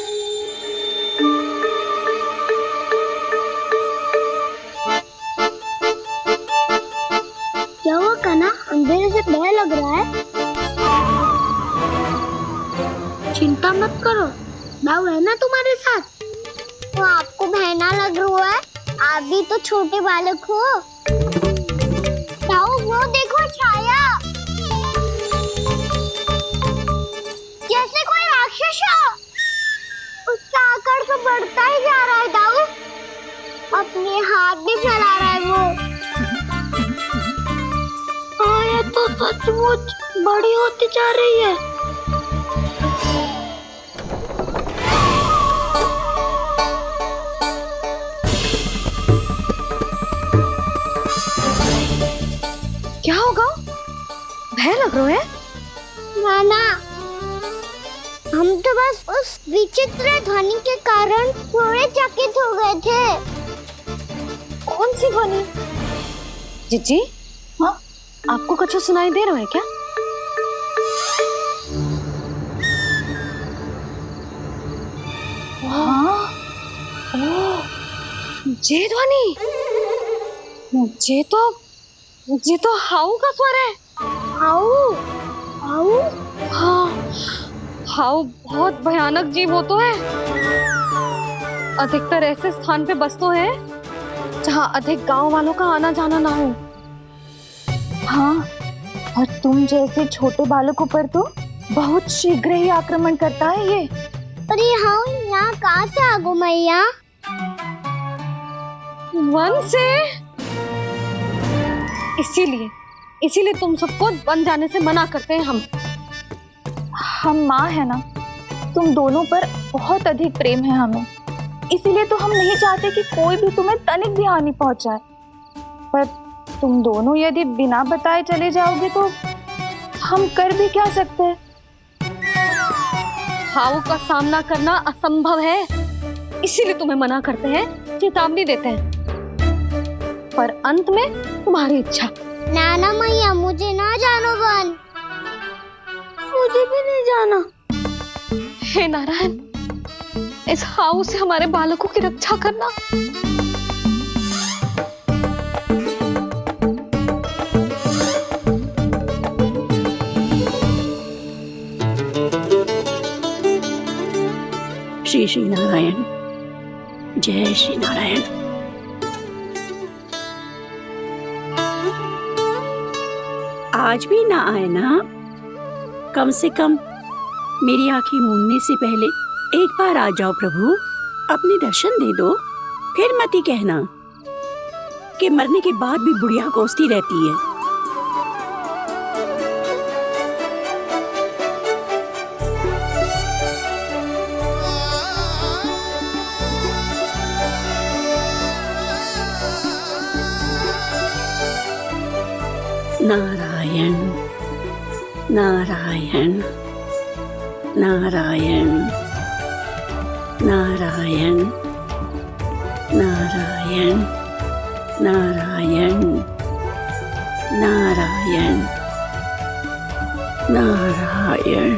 क्या हुआ कान्हा? अंधेरे से डर लग रहा है। चिंता मत करो, मैं है ना तुम्हारे साथ। तो आपको बहना लग रहा है? आप भी तो छोटे बालक हो। ताऊ वो देखो छाया, जैसे कोई राक्षस हो। उसका आकार तो बढ़ता ही जा रहा है ताऊ। अपने हाथ भी फैला रहा है वो। हाँ, ये तो सचमुच बड़ी होती जा रही है। क्या होगा? भय लग रहा है? नाना, हम तो बस उस विचित्र ध्वनि के कारण थोड़े चकित हो गए थे। कौन सी ध्वनि? जीजी, हाँ, आपको कुछ सुनाई दे रहा है क्या? हाँ, ओह, ये ध्वनि, ये तो हाउ का स्वर है। हाउ? हाउ? हाँ, हाउ बहुत भयानक जीव हो तो है। अधिकतर ऐसे स्थान पे बसते हैं जहाँ अधिक गांव वालों का आना जाना ना हो। हाँ, और तुम जैसे छोटे बालकों पर तो बहुत शीघ्र ही आक्रमण करता है ये। पर ये हाउ यहाँ कहाँ से आ गो मैया? वन से। इसीलिए तुम सबको वन जाने से मना करते हैं हम माँ है ना, तुम दोनों पर बहुत अधिक प्रेम है हमें। इसीलिए तो हम नहीं चाहते कि कोई भी तुम्हें तनिक भी हानि पहुंचाए। पर तुम दोनों यदि बिना बताए चले जाओगे तो हम कर भी क्या सकते हैं? हाउ का सामना करना असंभव है, इसीलिए तुम्हें मना करते हैं, चेतावनी देते हैं। पर अंत में तुम्हारी इच्छा। नाना मैया, मुझे ना जानो वन। मुझे भी नहीं जाना। हे नारायण, इस हाउ से हमारे बालकों की रक्षा करना। श्री श्री नारायण, जय श्री नारायण। आज भी ना आए ना? कम से कम मेरी आंखें मूंदने से पहले एक बार आ जाओ प्रभु, अपने दर्शन दे दो, फिर मत ही कहना कि मरने के बाद भी बुढ़िया कोसती रहती है। नारायण नारायण नारायण नारायण नारायण नारायण नारायण नारायण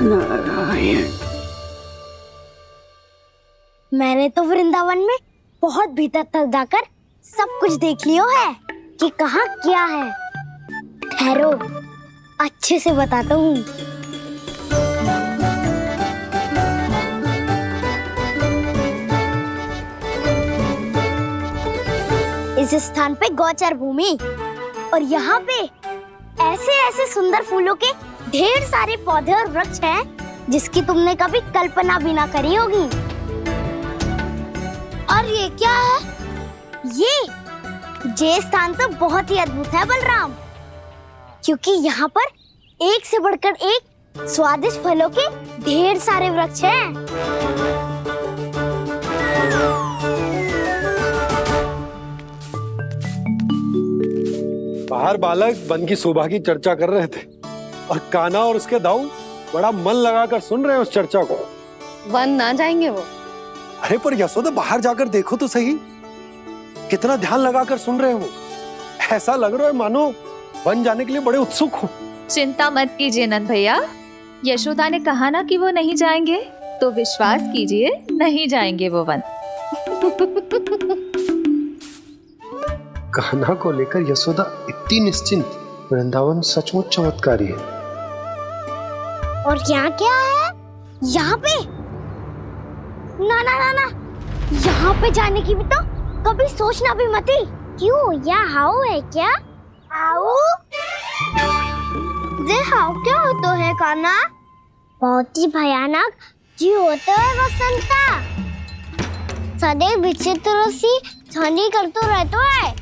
नारायण। मैंने तो वृंदावन में बहुत भीतर तक जाकर सब कुछ देख लियो है कि कहाँ क्या है। ठहरो, अच्छे से बताता हूँ। इस स्थान पे गोचर भूमि और यहाँ पे ऐसे ऐसे सुंदर फूलों के ढेर सारे पौधे और वृक्ष हैं जिसकी तुमने कभी कल्पना भी ना करी होगी। और ये क्या है? ये स्थान तो बहुत ही अद्भुत है बलराम, क्योंकि यहाँ पर एक से बढ़कर एक स्वादिष्ट फलों के ढेर सारे वृक्ष हैं। बाहर बालक वन की शोभा की चर्चा कर रहे थे और कान्हा और उसके दाऊ बड़ा मन लगाकर सुन रहे हैं उस चर्चा को। वन ना जाएंगे वो? अरे पर यशोदा, बाहर जाकर देखो तो सही, कितना ध्यान लगाकर सुन रहे हो। ऐसा लग रहा है मानो वन जाने के लिए बड़े उत्सुक हो। चिंता मत कीजिए नंद भैया, यशोदा ने कहा ना कि वो नहीं जाएंगे, तो विश्वास कीजिए नहीं जाएंगे वो वन। कान्हा को लेकर यशोदा इतनी निश्चिंत, वृंदावन सचमुच चमत्कारी है। और यहाँ क्या है? यहाँ पे ना ना ना ना, यहाँ पे जाने की भी तो कभी सोचना भी मत ही। क्यों, यहाँ हाउ है क्या? हाउ? ये हाउ क्या होता है कान्हा? बहुत ही भयानक जी होता है वसंता। सदैव विचित्र सी ध्वनि करते रहता है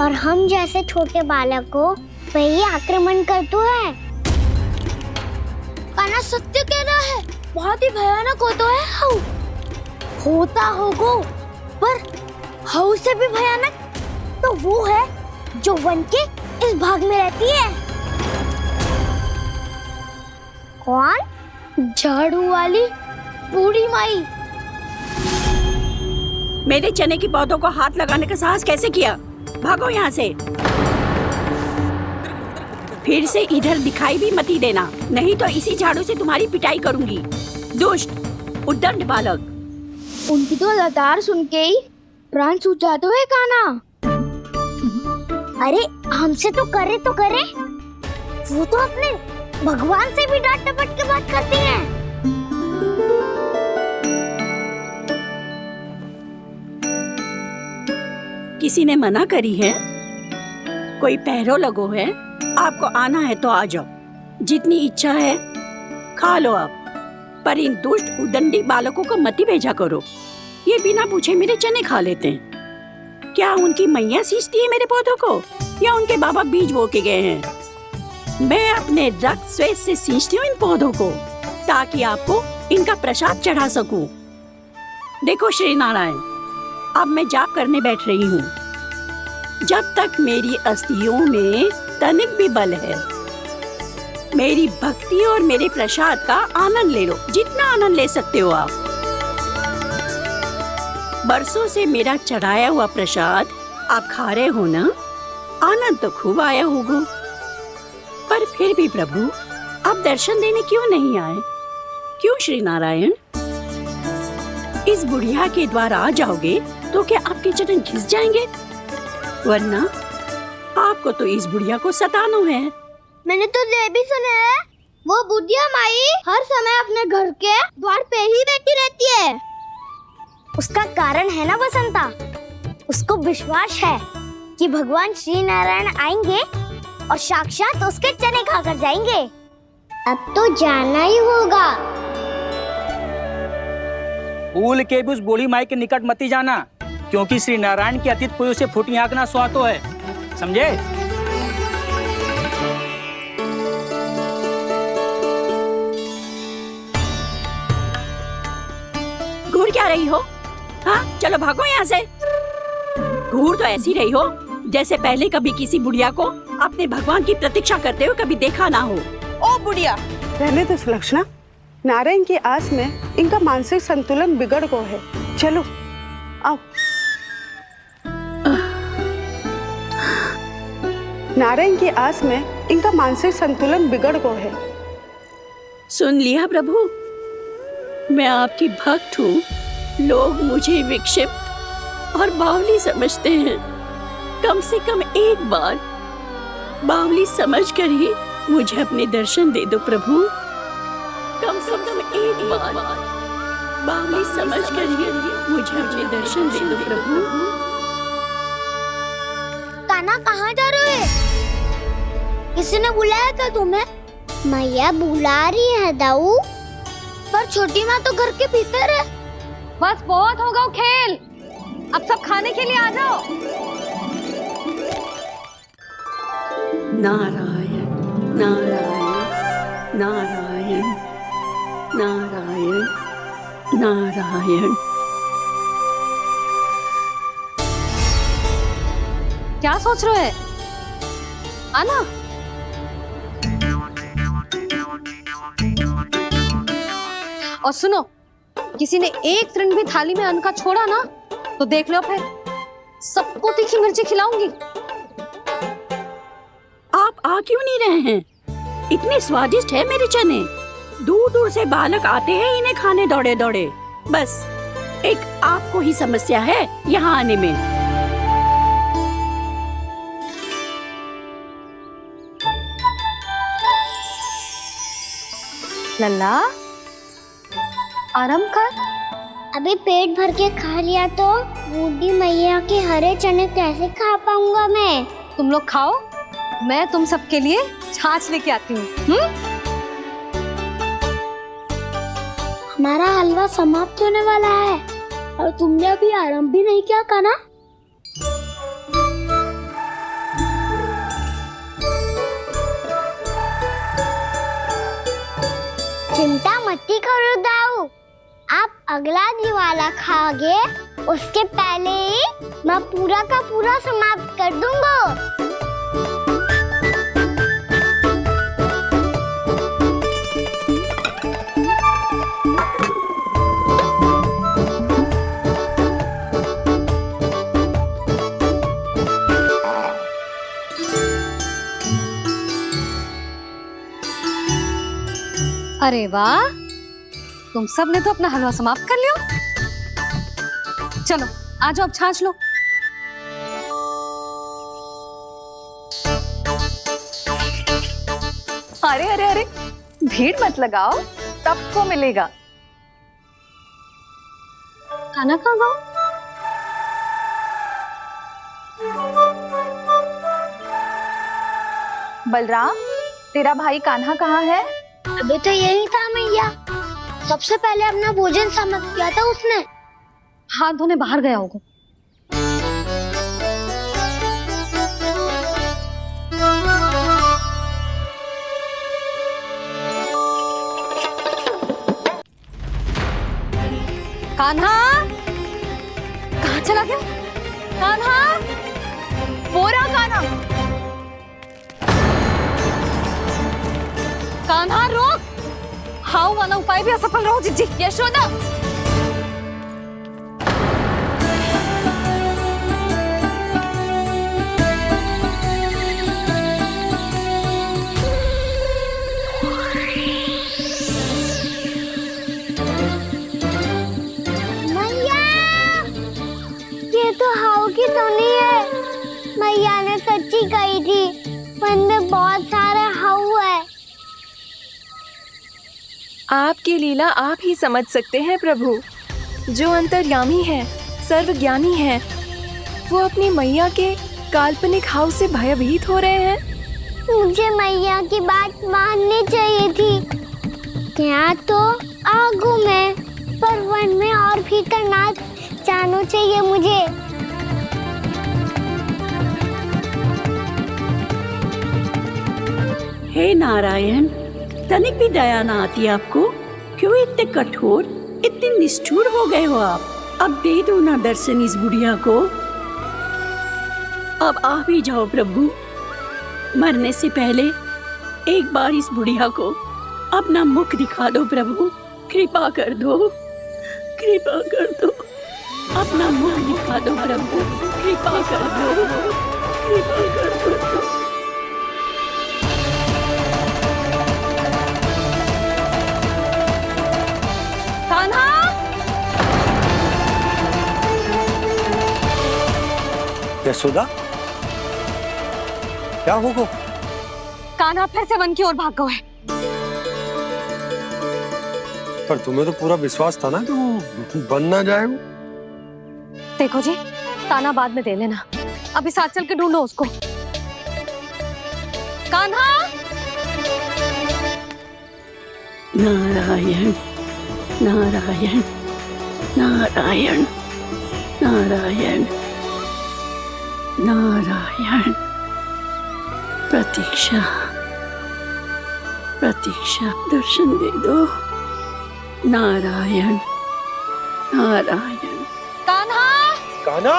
और हम जैसे छोटे बालक को वही आक्रमण करते है। कान्हा सत्य कह रहा है, बहुत ही भयानक होता है हाउ। होता होगा, पर हाउ से भी भयानक तो वो है जो वन के इस भाग में रहती है। कौन? झाड़ू वाली बूढ़ी माई। मेरे चने की पौधों को हाथ लगाने का साहस कैसे किया? भागो यहाँ से। फिर से इधर दिखाई भी मत ही देना, नहीं तो इसी झाड़ू से तुम्हारी पिटाई करूंगी। दुष्ट उद्दंड बालक। उनकी तो लतार सुन के ही प्राण सूझ जाते हैं कान्हा। अरे हमसे तो करे, वो तो अपने भगवान से भी डांट डपट के बात करती हैं। किसी ने मना करी है? कोई पहरो लगो है? आपको आना है तो आ जाओ, जितनी इच्छा है खा लो आप, पर इन दुष्ट उदंडी बालकों को मत ही भेजा करो। ये बिना पूछे मेरे चने खा लेते हैं। क्या उनकी मैया सींचती है मेरे पौधों को, या उनके बाबा बीज बो के गए हैं? मैं अपने रक्त स्वेद से सींचती हूँ इन पौधों को, ताकि आपको इनका प्रसाद चढ़ा सकूं। देखो श्री नारायण, अब मैं जाप करने बैठ रही हूँ। जब तक मेरी अस्थियों में तनिक भी बल है, मेरी भक्ति और मेरे प्रसाद का आनंद ले लो, जितना आनंद ले सकते हो आप। बरसों से मेरा चढ़ाया हुआ प्रसाद आप खा रहे हो ना, आनंद तो खूब आया होगा। पर फिर भी प्रभु, आप दर्शन देने क्यों नहीं आए? क्यों श्री नारायण? इस बुढ़िया के द्वार आ जाओगे तो क्या आपके चरण घिस जाएंगे? वरना आपको तो इस बुढ़िया को सताना है। मैंने तो ये भी सुना है, वो बुढ़िया माई हर समय अपने घर के द्वार पे ही बैठी रहती है। उसका कारण है ना बसंता, उसको विश्वास है कि भगवान श्री नारायण आएंगे और साक्षात उसके चने खाकर जाएंगे। अब तो जाना ही होगा। भूल के भी उस बूढ़ी माई के निकट मती जाना, क्योंकि श्री नारायण के अतीत कोई उसे फूटी आंख ना सुहातो है, समझे? घूर क्या रही हो? हाँ, चलो भागो यहाँ से। घूर तो ऐसी रही हो जैसे पहले कभी किसी बुढ़िया को अपने भगवान की प्रतीक्षा करते हुए कभी देखा ना हो। ओ बुढ़िया, रहने दो सुलक्षणा। नारायण की आस में इनका मानसिक संतुलन बिगड़ गया है। चलो आओ। नारायण की आस में इनका मानसिक संतुलन बिगड़ गया है। सुन लिया प्रभु, मैं आपकी भक्त हूँ। लोग मुझे विक्षिप्त और बावली समझते हैं। कम से कम एक बार बावली समझकर ही मुझे अपने दर्शन दे दो प्रभु। कम से कम एक बार बावली समझकर ही मुझे अपने दर्शन दे दो प्रभु। कान्हा कहाँ जा रहे हो? किसी ने बुलाया था तुम्हें? मैया बुला रही है दाऊ। पर छोटी माँ तो घर के भीतर है। बस बहुत होगा खेल, अब सब खाने के लिए आ जाओ। नारायण नारायण नारायण नारायण नारायण। क्या सोच रहे हो? आना। और सुनो, किसी ने एक तृण भी थाली में अन्न का छोड़ा ना तो देख लो, फिर सबको तीखी मिर्ची खिलाऊंगी। आप आ क्यों नहीं रहे हैं? इतने स्वादिष्ट है मेरे चने। दूर दूर से बालक आते हैं इन्हें खाने दौड़े दौड़े। बस एक आपको ही समस्या है यहाँ आने में। लल्ला, आराम कर। अभी पेट भर के खा लिया तो बूढ़ी मैया के हरे चने कैसे खा पाऊंगा मैं? तुम लोग खाओ, मैं तुम सबके लिए छाछ लेके आती हूँ। हमारा हलवा समाप्त होने वाला है और तुमने अभी आराम भी नहीं किया कान्हा। चिंता मत करो दाऊ, आप अगला दिवाला खाओगे उसके पहले ही मैं पूरा का पूरा समाप्त कर दूंगा। अरे वाह, तुम सब ने तो अपना हलवा समाप्त कर लिया। चलो आ जाओ, अब छाछ लो। अरे अरे अरे, भीड़ मत लगाओ, सबको मिलेगा। खाना खा गो। बलराम, तेरा भाई कान्हा कहाँ है? अभी तो यही था मैया। सबसे पहले अपना भोजन समाप्त किया था उसने। हाथ धोने बाहर गया होगा। कान्हा कहाँ चला गया? कान्हा, बोरा कान्हा। कान्हा रोक। हाउ वाला उपाय भी असफल रहो जिज्जी। यशोदा, मैया, ये तो हाउ की धुनी है। मैया ने सच्ची कही थी, वन में बहुत सारे हाउ है। आपकी लीला आप ही समझ सकते हैं प्रभु। जो अंतर्यामी है, सर्वज्ञानी है, वो अपनी मैया के काल्पनिक हाव से भयभीत हो रहे हैं। मुझे मैया की बात माननी चाहिए थी। यहाँ तो आगू में, पर वन में और भीतर ना जानो चाहिए मुझे। हे नारायण, तनिक भी दया ना आती आपको? क्यों इतने कठोर, इतने निष्ठुर हो गए हो आप? अब दे दो ना दर्शन इस बुढ़िया को। अब आ भी जाओ प्रभु। मरने से पहले एक बार इस बुढ़िया को अपना मुख दिखा दो प्रभु। कृपा कर दो, कृपा कर दो। अपना मुख दिखा दो प्रभु। कृपा कर दो, कृपा कर दो। कान्हा! यशोदा, क्या होगा? कान्हा फिर से वन की ओर भाग गए। पर तुम्हें तो पूरा विश्वास था ना कि वो बन ना जाए। देखो जी, ताना बाद में दे लेना, अभी साथ चल के ढूंढो उसको। कान्हा! नारायण नारायण नारायण नारायण नारायण। प्रतीक्षा प्रतीक्षा, दर्शन दे दो। नारायण नारायण। कान्हा! कान्हा!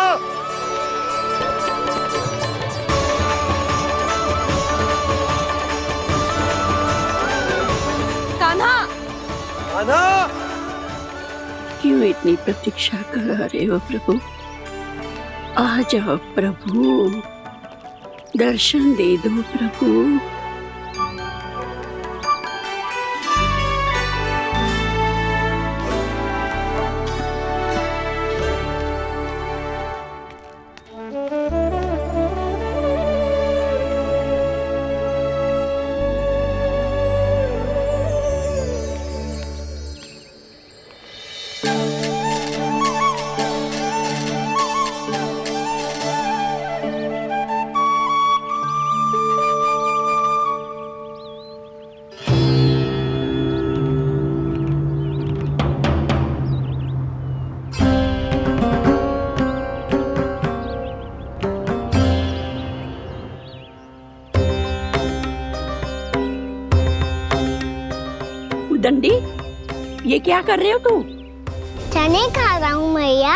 कान्हा! कान्हा! क्यों इतनी प्रतीक्षा करा रहे हो प्रभु? आ जाओ प्रभु, दर्शन दे दो प्रभु। दंडी, ये क्या कर रहे हो तू? चने खा रहा हूँ मैया।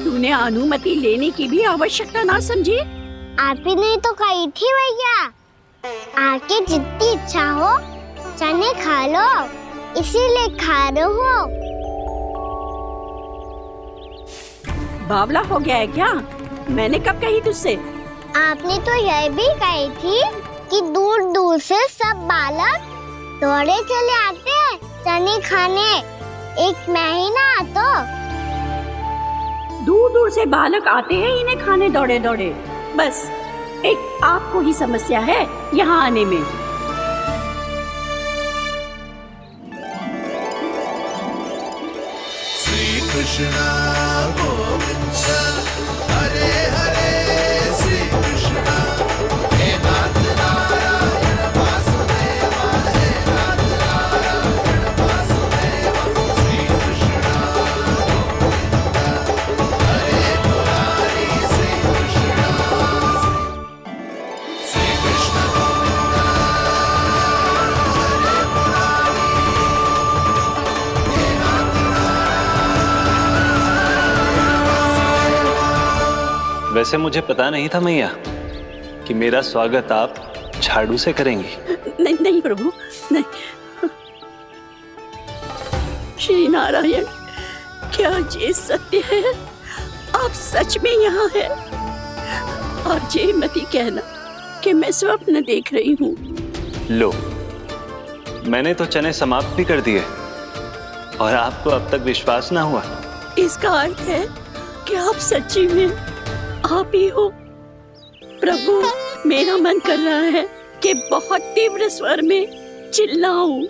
तूने अनुमति लेने की भी आवश्यकता ना समझी? आप ही नहीं तो कही थी भैया, आके जितनी इच्छा हो चने खा लो, इसीलिए खा रहे हो। बावला हो गया है क्या? मैंने कब कही तुझसे? आपने तो यह भी कही थी कि दूर दूर से सब बालक दौड़े चले आते हैं चने खाने, एक महीना तो दूर दूर से बालक आते हैं इन्हें खाने दौड़े दौड़े। बस एक आपको ही समस्या है यहाँ आने में। श्री कृष्ण गोविंद हरे हरे, श्री कृष्ण हे नाथ नारायण वासुदेव, हे नाथ नारायण वासुदेव। श्री कृष्ण गोविंद हरे मुरारी, श्री कृष्ण गोविंद हरे मुरारी, हे नाथ वैसे मुझे पता नहीं था मैया कि मेरा स्वागत आप झाड़ू से करेंगी। नहीं नहीं प्रभु, नहीं। श्री नारायण, क्या ये सत्य है? आप सच में यहाँ हैं? और ये मत कहना कि मैं स्वप्न देख रही हूँ। लो, मैंने तो चने समाप्त भी कर दिए और आपको अब तक विश्वास ना हुआ। इसका अर्थ है कि आप सच्ची में आप ही हो। प्रभु, मेरा मन कर रहा है कि बहुत तीव्र स्वर में चिल्लाऊं।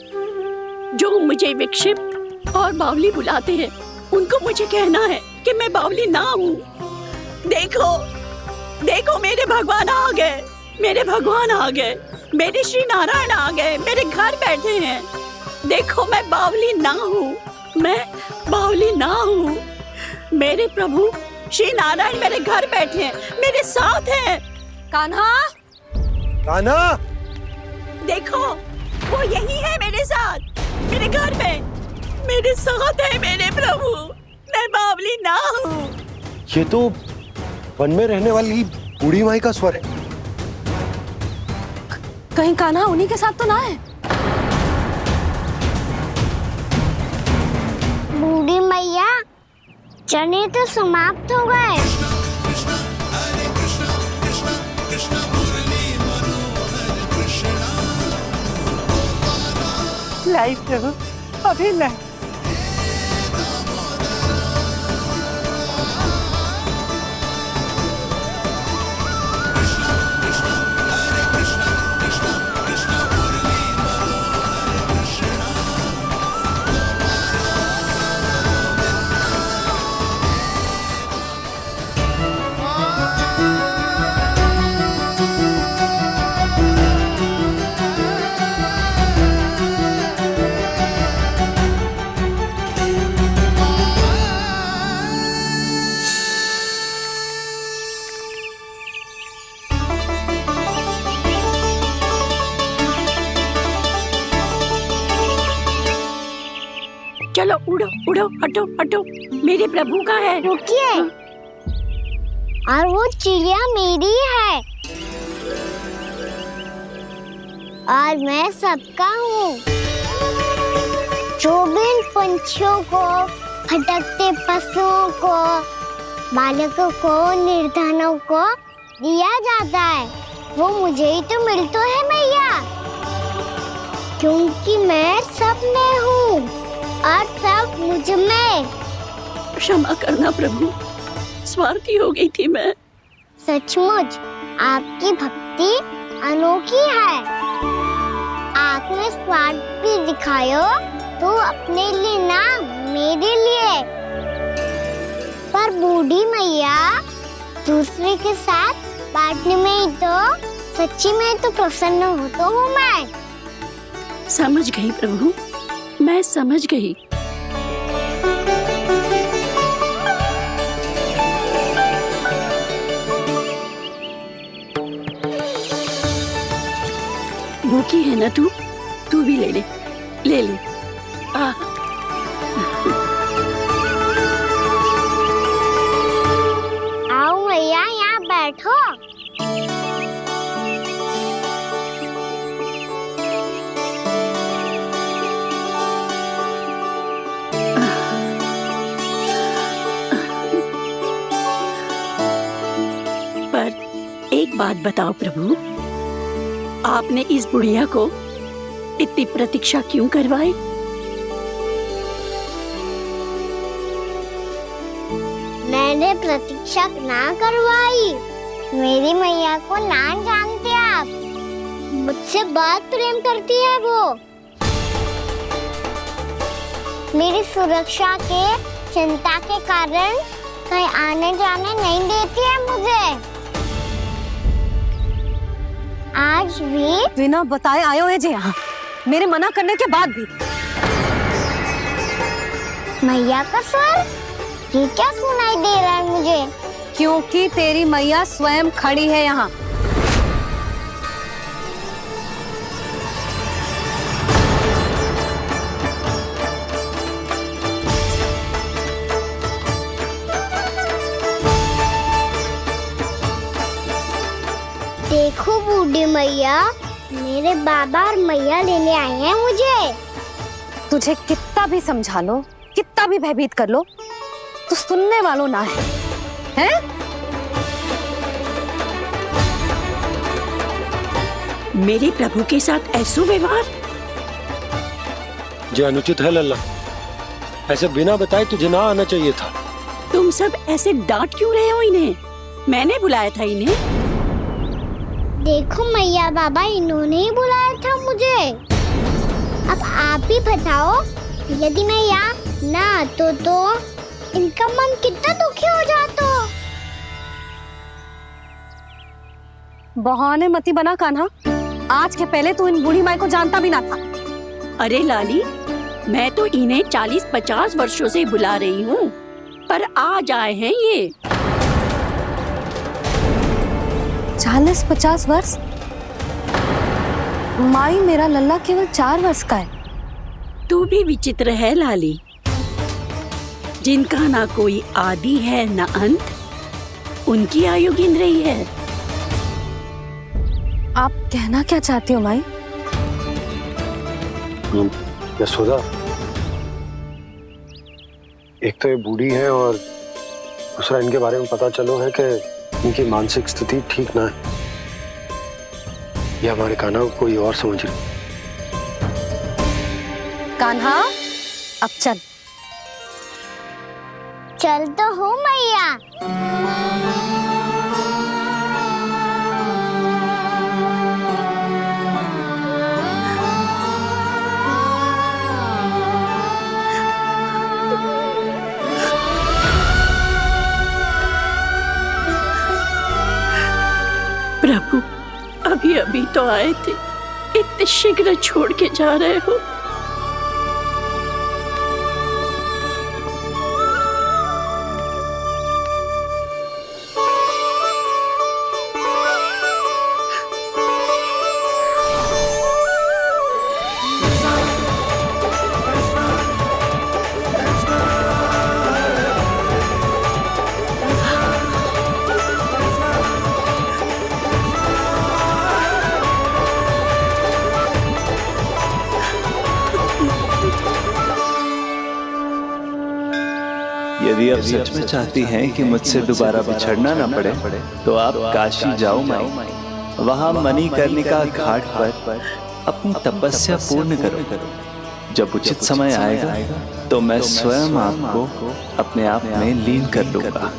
जो मुझे विक्षिप्त और बावली बुलाते हैं उनको मुझे कहना है कि मैं बावली ना हूँ। देखो, देखो मेरे भगवान आ गए, मेरे भगवान आ गए, मेरे श्री नारायण आ गए, मेरे घर बैठे हैं। देखो मैं बावली ना हूँ, मैं बावली ना हूँ। मेरे प्रभु श्री नारायण मेरे घर बैठे हैं, मेरे साथ हैं। कान्हा, कान्हा, देखो वो यही है मेरे साथ, मेरे घर में मेरे साथ है मेरे प्रभु। मैं बावली ना हूँ। ये तो वन में रहने वाली बूढ़ी माई का स्वर है। कहीं कान्हा उन्हीं के साथ तो ना है? बूढ़ी मैया, चने तो समाप्त हो गए। लाइव प्रभु, अभी लाइव। चलो उड़ो उड़ो, हटो हटो, मेरे प्रभु का है। रुकिए, और वो चिड़िया मेरी है और मैं सबका हूँ। जो भी इन पंछियों को, भटकते पशुओं को, बालकों को, निर्धनों को दिया जाता है, वो मुझे ही तो मिलता है मैया, क्योंकि मैं सब में हूँ और सब मुझ में। क्षमा करना प्रभु, स्वार्थी हो गई थी मैं। सचमुच आपकी भक्ति अनोखी है। आपने स्वार्थ भी दिखायो तो अपने लिए ना, मेरे लिए। पर बूढ़ी मैया, दूसरे के साथ बांटने में ही तो सच्ची में तो प्रसन्न होता हूँ मैं। समझ गई प्रभु, मैं समझ गई। भूखी है ना तू भी ले ले, ले ले। आओ मैया, यहाँ बैठो। एक बात बताओ प्रभु, आपने इस बुढ़िया को इतनी प्रतीक्षा क्यों करवाई? मैंने प्रतीक्षा ना करवाई। मेरी मैया को ना जानते आप, मुझसे बहुत प्रेम करती है वो। मेरी सुरक्षा के चिंता के कारण कहीं आने जाने नहीं देती है मुझे। आज भी बिना बताए आयो है जी यहाँ, मेरे मना करने के बाद भी। मैया का स्वर, ये क्या सुनाई दे रहा है मुझे? क्योंकि तेरी मैया स्वयं खड़ी है यहाँ। देखो बूढ़ी मैया, मेरे बाबा और मैया लेने आए हैं मुझे। तुझे कितना भी समझा लो, कितना भी भयभीत कर लो, तो सुनने वालों ना है, हैं? मेरे प्रभु के साथ ऐसा व्यवहार जो अनुचित है लल्ला। ऐसे बिना बताए तुझे ना आना चाहिए था। तुम सब ऐसे डांट क्यों रहे हो इन्हें? मैंने बुलाया था इन्हें। देखो मैया बाबा, इन्होंने ही बुलाया था मुझे। अब आप ही बताओ, यदि मैं यहाँ ना आतो तो इनका मन कितना दुखी हो जाता। बहाने मती बना कान्हा। आज के पहले तू इन बूढ़ी माई को जानता भी ना था। अरे लाली, मैं तो इन्हें 40-50 वर्षों से बुला रही हूँ, पर आज आए हैं ये। 40-50 वर्ष? माई, मेरा लल्ला केवल 4 वर्ष का है। तू भी विचित्र है लाली, जिनका ना कोई आदि है ना अंत, उनकी आयु गिन रही है। आप कहना क्या चाहती हो माई? यशोदा, एक तो ये बूढ़ी है और दूसरा इनके बारे में पता चलो है कि इनकी मानसिक स्थिति ठीक ना है। ये हमारे कान्हा को कोई और समझ रही। कान्हा, अब चल। चल तो हूँ मैया। प्रभु, अभी अभी तो आए थे, इतने शीघ्र छोड़ के जा रहे हो। यदि आप सच में चाहती हैं कि मुझसे दोबारा बिछड़ना ना पड़े तो आप काशी जाओ माई। वहां मणिकर्णिका घाट पर अपनी तपस्या पूर्ण करो। जब उचित समय आएगा तो मैं स्वयं आपको अपने आप में लीन कर लूंगा।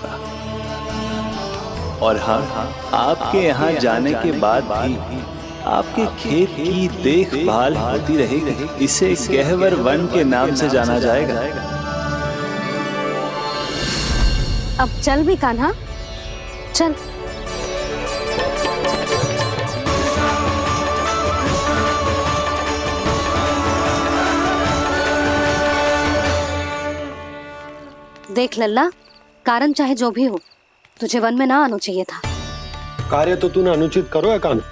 और हाँ, आपके यहाँ जाने के बाद भी आपके खेत की देखभाल होती रहेगी। इसे गहवर वन के नाम से जाना जाएगा। अब चल भी कान्हा, चल। देख लल्ला, कारण चाहे जो भी हो, तुझे वन में ना आना चाहिए था। कार्य तो तूने अनुचित करो है कान्हा,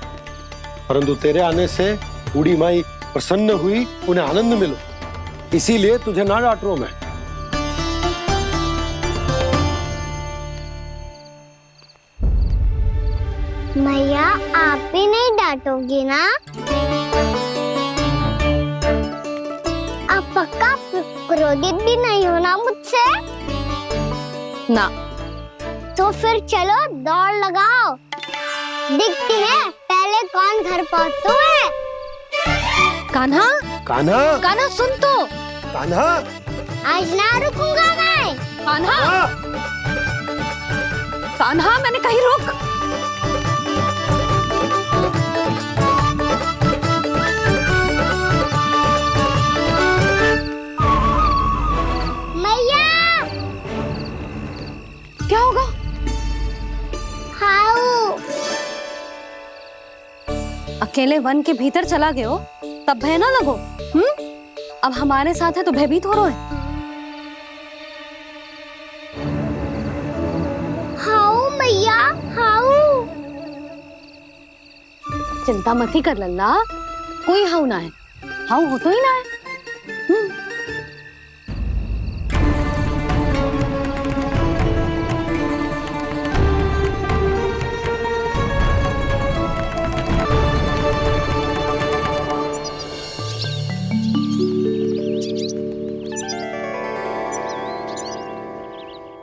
परंतु तेरे आने से बूढ़ी माई प्रसन्न हुई, उन्हें आनंद मिलो, इसीलिए तुझे ना डांट रहा हूं मैं। मैया, आप भी नहीं डांटोगी ना? आप पक्का क्रोधित भी नहीं हो ना मुझसे? ना। तो फिर चलो दौड़ लगाओ, दिखती है पहले कौन घर पहुंचता है। कान्हा, कान्हा, कान्हा सुन तो। कान्हा, आज ना रुकूंगा मैं। कान्हा, कान्हा, मैंने कही रुक। क्या होगा? हाउ। अकेले वन के भीतर चला गए हो तब भय ना लगो। अब हमारे साथ है तो भयभीत हो रहे हैं। हाउ मैया, हाउ। चिंता मत ही कर लल्ला, कोई हाउ ना है। हाउ हो तो ही ना है।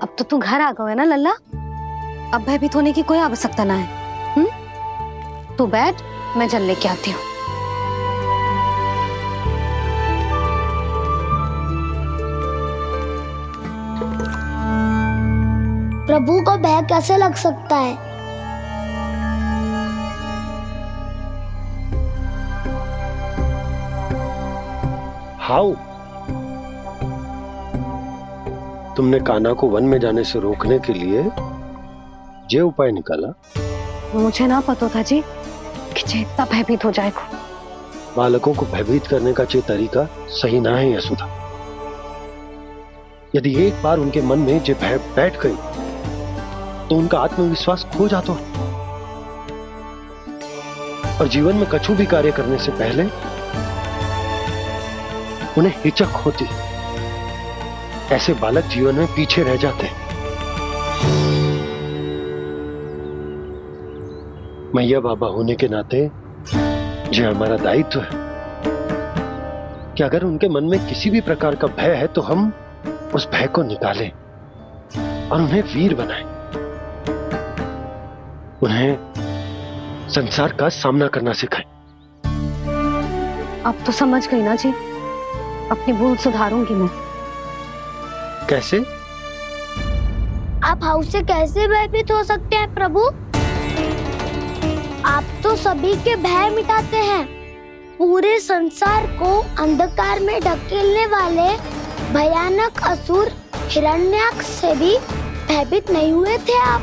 अब तो तू घर आ गया है ना लल्ला, अब भयभीत होने की कोई आवश्यकता ना है। तू बैठ, मैं जल लेके आती हूँ। प्रभु को भय कैसे लग सकता है? हाउ? तुमने कान्हा को वन में जाने से रोकने के लिए ये उपाय निकाला मुझे ना पता था जी कि जे इतना भयभीत हो जाएगा। बालकों को भयभीत करने का ये तरीका सही ना है यशोदा। यदि एक बार उनके मन में ये भय बैठ गई तो उनका आत्मविश्वास खो जाता है और जीवन में कछु भी कार्य करने से पहले उन्हें हिचक होती। ऐसे बालक जीवन में पीछे रह जाते हैं। मैया बाबा होने के नाते ये हमारा दायित्व है कि अगर उनके मन में किसी भी प्रकार का भय है तो हम उस भय को निकालें और उन्हें वीर बनाएं। उन्हें संसार का सामना करना सिखाएं। अब तो समझ गई ना जी, अपनी भूल सुधारूंगी मैं। कैसे? आप हाउस से कैसे भयभीत हो सकते हैं प्रभु? आप तो सभी के भय मिटाते हैं। पूरे संसार को अंधकार में ढकेलने वाले भयानक असुर हिरण्याक्ष से भी भयभीत नहीं हुए थे आप।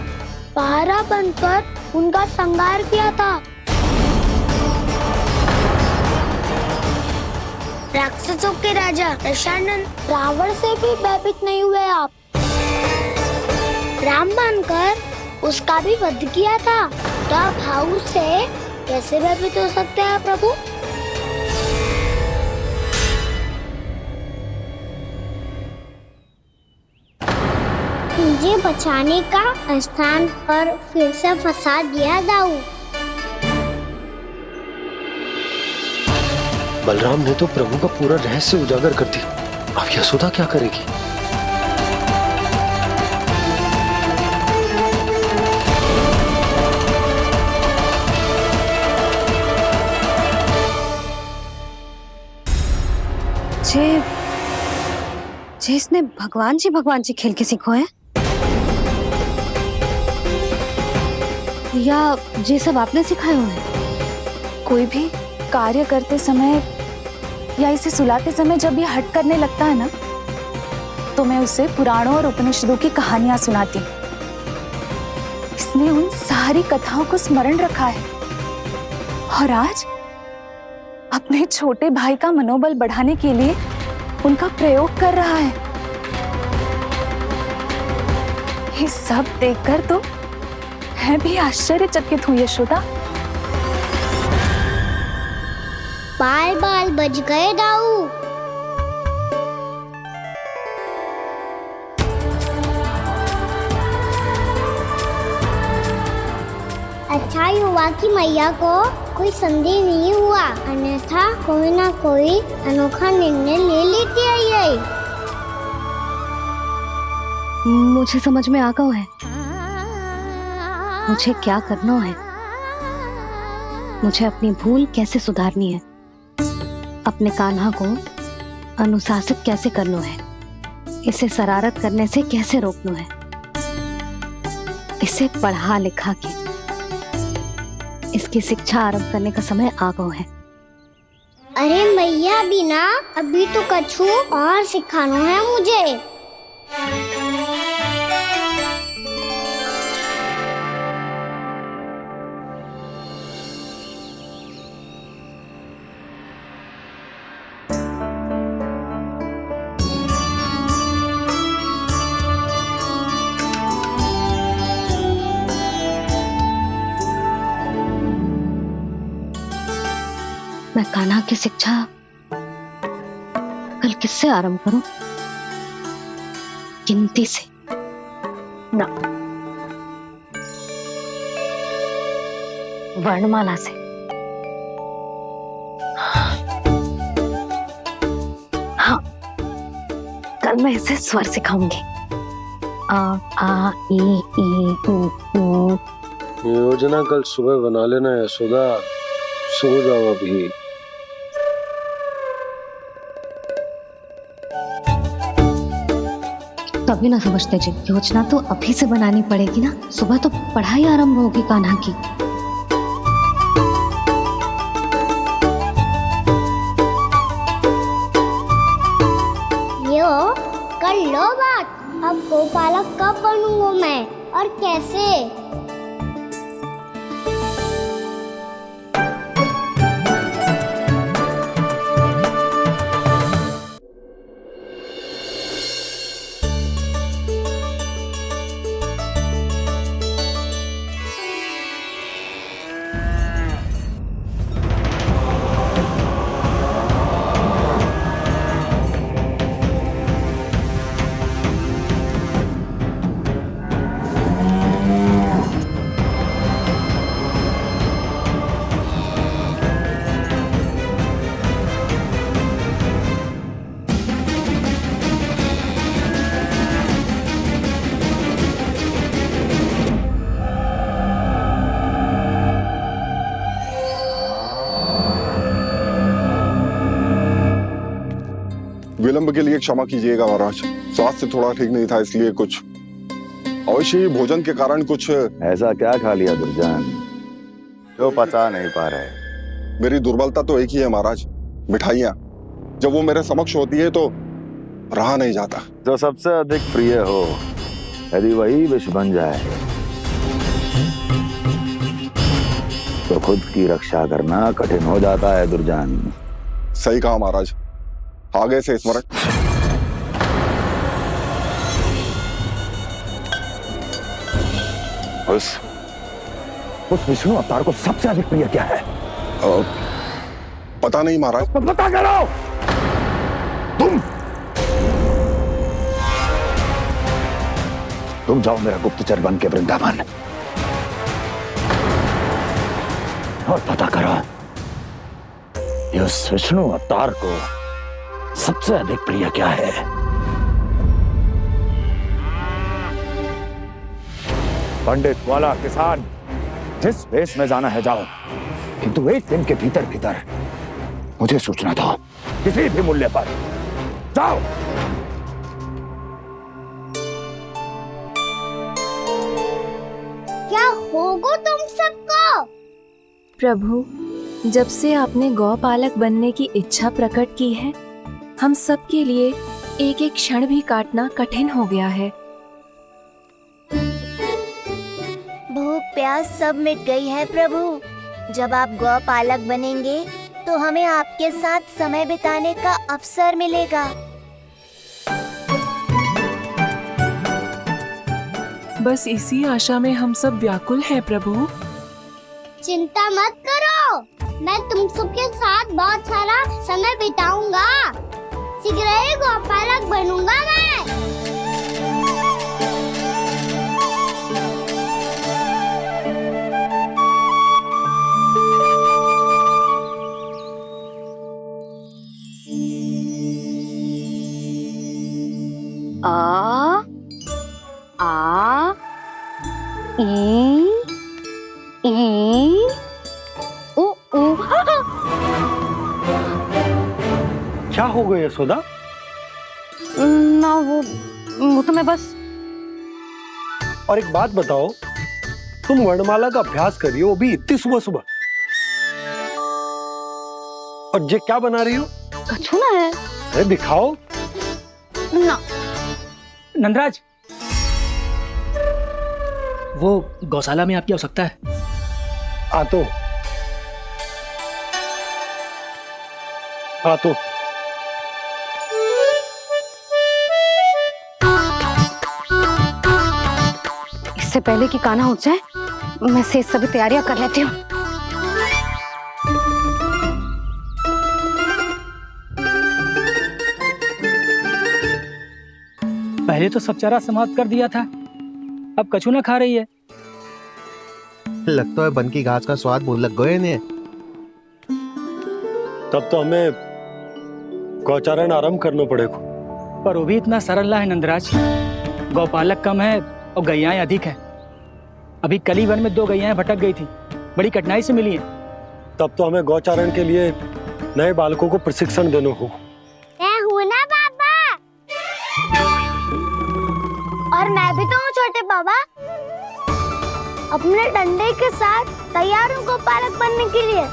पहरा बनकर उनका संहार किया था। राक्षसों के राजा दशानन रावण से भी भयभीत नहीं हुए आप। राम बनकर उसका भी वध किया था। तो आप हाउस से कैसे भयभीत हो सकते हैं प्रभु? मुझे बचाने का स्थान पर फिर से फंसा दिया दाऊ। बलराम ने तो प्रभु का पूरा रहस्य उजागर कर दी। अब यशोदा क्या करेगी? जे इसने भगवान जी खेल के सीखो है या ये सब आपने सिखाए हुए हैं? कोई भी कार्य करते समय या इसे सुलाते समय जब ये हट करने लगता है ना, तो मैं उसे पुराणों और उपनिषदों की कहानियां सुनाती। इसने उन सारी कथाओं को स्मरण रखा है और आज अपने छोटे भाई का मनोबल बढ़ाने के लिए उनका प्रयोग कर रहा है। ये सब देखकर तो मैं भी आश्चर्यचकित हूँ यशोदा। बाल बाल बज गए दाऊ। अच्छा ही हुआ कि मैया को कोई संदेह नहीं हुआ, अन्यथा कोई ना कोई अनोखा निर्णय ले लेती है ये। मुझे समझ में आ गया है मुझे क्या करना है। मुझे अपनी भूल कैसे सुधारनी है, अपने कान्हा को अनुशासित कैसे करना है, इसे शरारत करने से कैसे रोकना है, इसे पढ़ा लिखा के इसकी शिक्षा आरंभ करने का समय आ गया है। अरे मैया बिना अभी तो कछु और सिखाना है मुझे। मैं कान्हा की शिक्षा कल किससे आरंभ करूं? गिनती से ना, वर्णमाला से। हाँ, कल मैं इसे स्वर सिखाऊंगी। आ आ ई ई उ। योजना कल सुबह बना लेना यशोदा, सो जाओ अभी। तभी ना समझते जी, योजना तो अभी से बनानी पड़ेगी ना। सुबह तो पढ़ाई आरंभ होगी कान्हा की। यो कर लो बात। अब गोपालक कब बनूंगा मैं और कैसे? विलंब के लिए क्षमा कीजिएगा महाराज, स्वास्थ्य थोड़ा ठीक नहीं था इसलिए कुछ अवश्य ही भोजन के कारण कुछ। ऐसा क्या खा लिया दुर्जन जो पचा नहीं पा रहे? मेरी दुर्बलता तो एक ही है महाराज, मिठाइयाँ। जब वो मेरे समक्ष होती है तो रहा नहीं जाता। जो सबसे अधिक प्रिय हो यदि वही विष बन जाए तो खुद की रक्षा करना कठिन हो जाता है दुर्जन। सही कहा महाराज, आगे से स्मरण। उस विष्णु अवतार को सबसे अधिक प्रिय क्या है? पता नहीं महाराज। तो पता करो। तुम जाओ मेरा गुप्तचर बन के वृंदावन और पता करो इस विष्णु अवतार को सबसे अधिक प्रिय क्या है। पंडित वाला किसान जिस वेश में जाना है जाओ, किंतु एक दिन के भीतर भीतर मुझे सूचना दो, किसी भी मूल्य पर जाओ। क्या होगा तुम सबको? प्रभु, जब से आपने गौपालक बनने की इच्छा प्रकट की है, हम सब के लिए एक एक क्षण भी काटना कठिन हो गया है। भूख प्यास सब मिट गई है प्रभु। जब आप गौपालक बनेंगे तो हमें आपके साथ समय बिताने का अवसर मिलेगा। बस इसी आशा में हम सब व्याकुल हैं प्रभु। चिंता मत करो, मैं तुम सबके साथ बहुत सारा समय बिताऊंगा। शीघ्र ही गौपालक बनूंगा मैं। आ आ ई उ उ। क्या हो गया यशोदा? ना वो तो मैं बस। और एक बात बताओ, तुम वर्णमाला का अभ्यास कर रही हो, वो भी इतनी सुबह सुबह, और ये क्या बना रही हो? कछुआ है। अरे दिखाओ ना। नंदराज, वो गौशाला में आपकी आवश्यकता है। आ तो इससे पहले कि कान्हा उठ जाए, मैं से सभी तैयारियां कर लेती हूँ। पहले तो सब चारा समाप्त कर दिया था, अब कछू ना खा रही है। लगता है बन की घास का स्वाद भूल लग गए ने। तब तो हमें गौचारण आरंभ करना पड़ेगा। पर वो भी इतना सरल है नंदराज। गौपालक कम है और गैयाएं अधिक है। अभी कली वन में 2 गैयाएं भटक गई थी, बड़ी कठिनाई से मिली है। तब तो हमें गौचारण के लिए नए बालकों को प्रशिक्षण देना होगा। मैं हूँ ना बाबा, और मैं भी तो हूँ छोटे बाबा। अपने डंडे के साथ तैयार हूँ गौपालक बनने के लिए।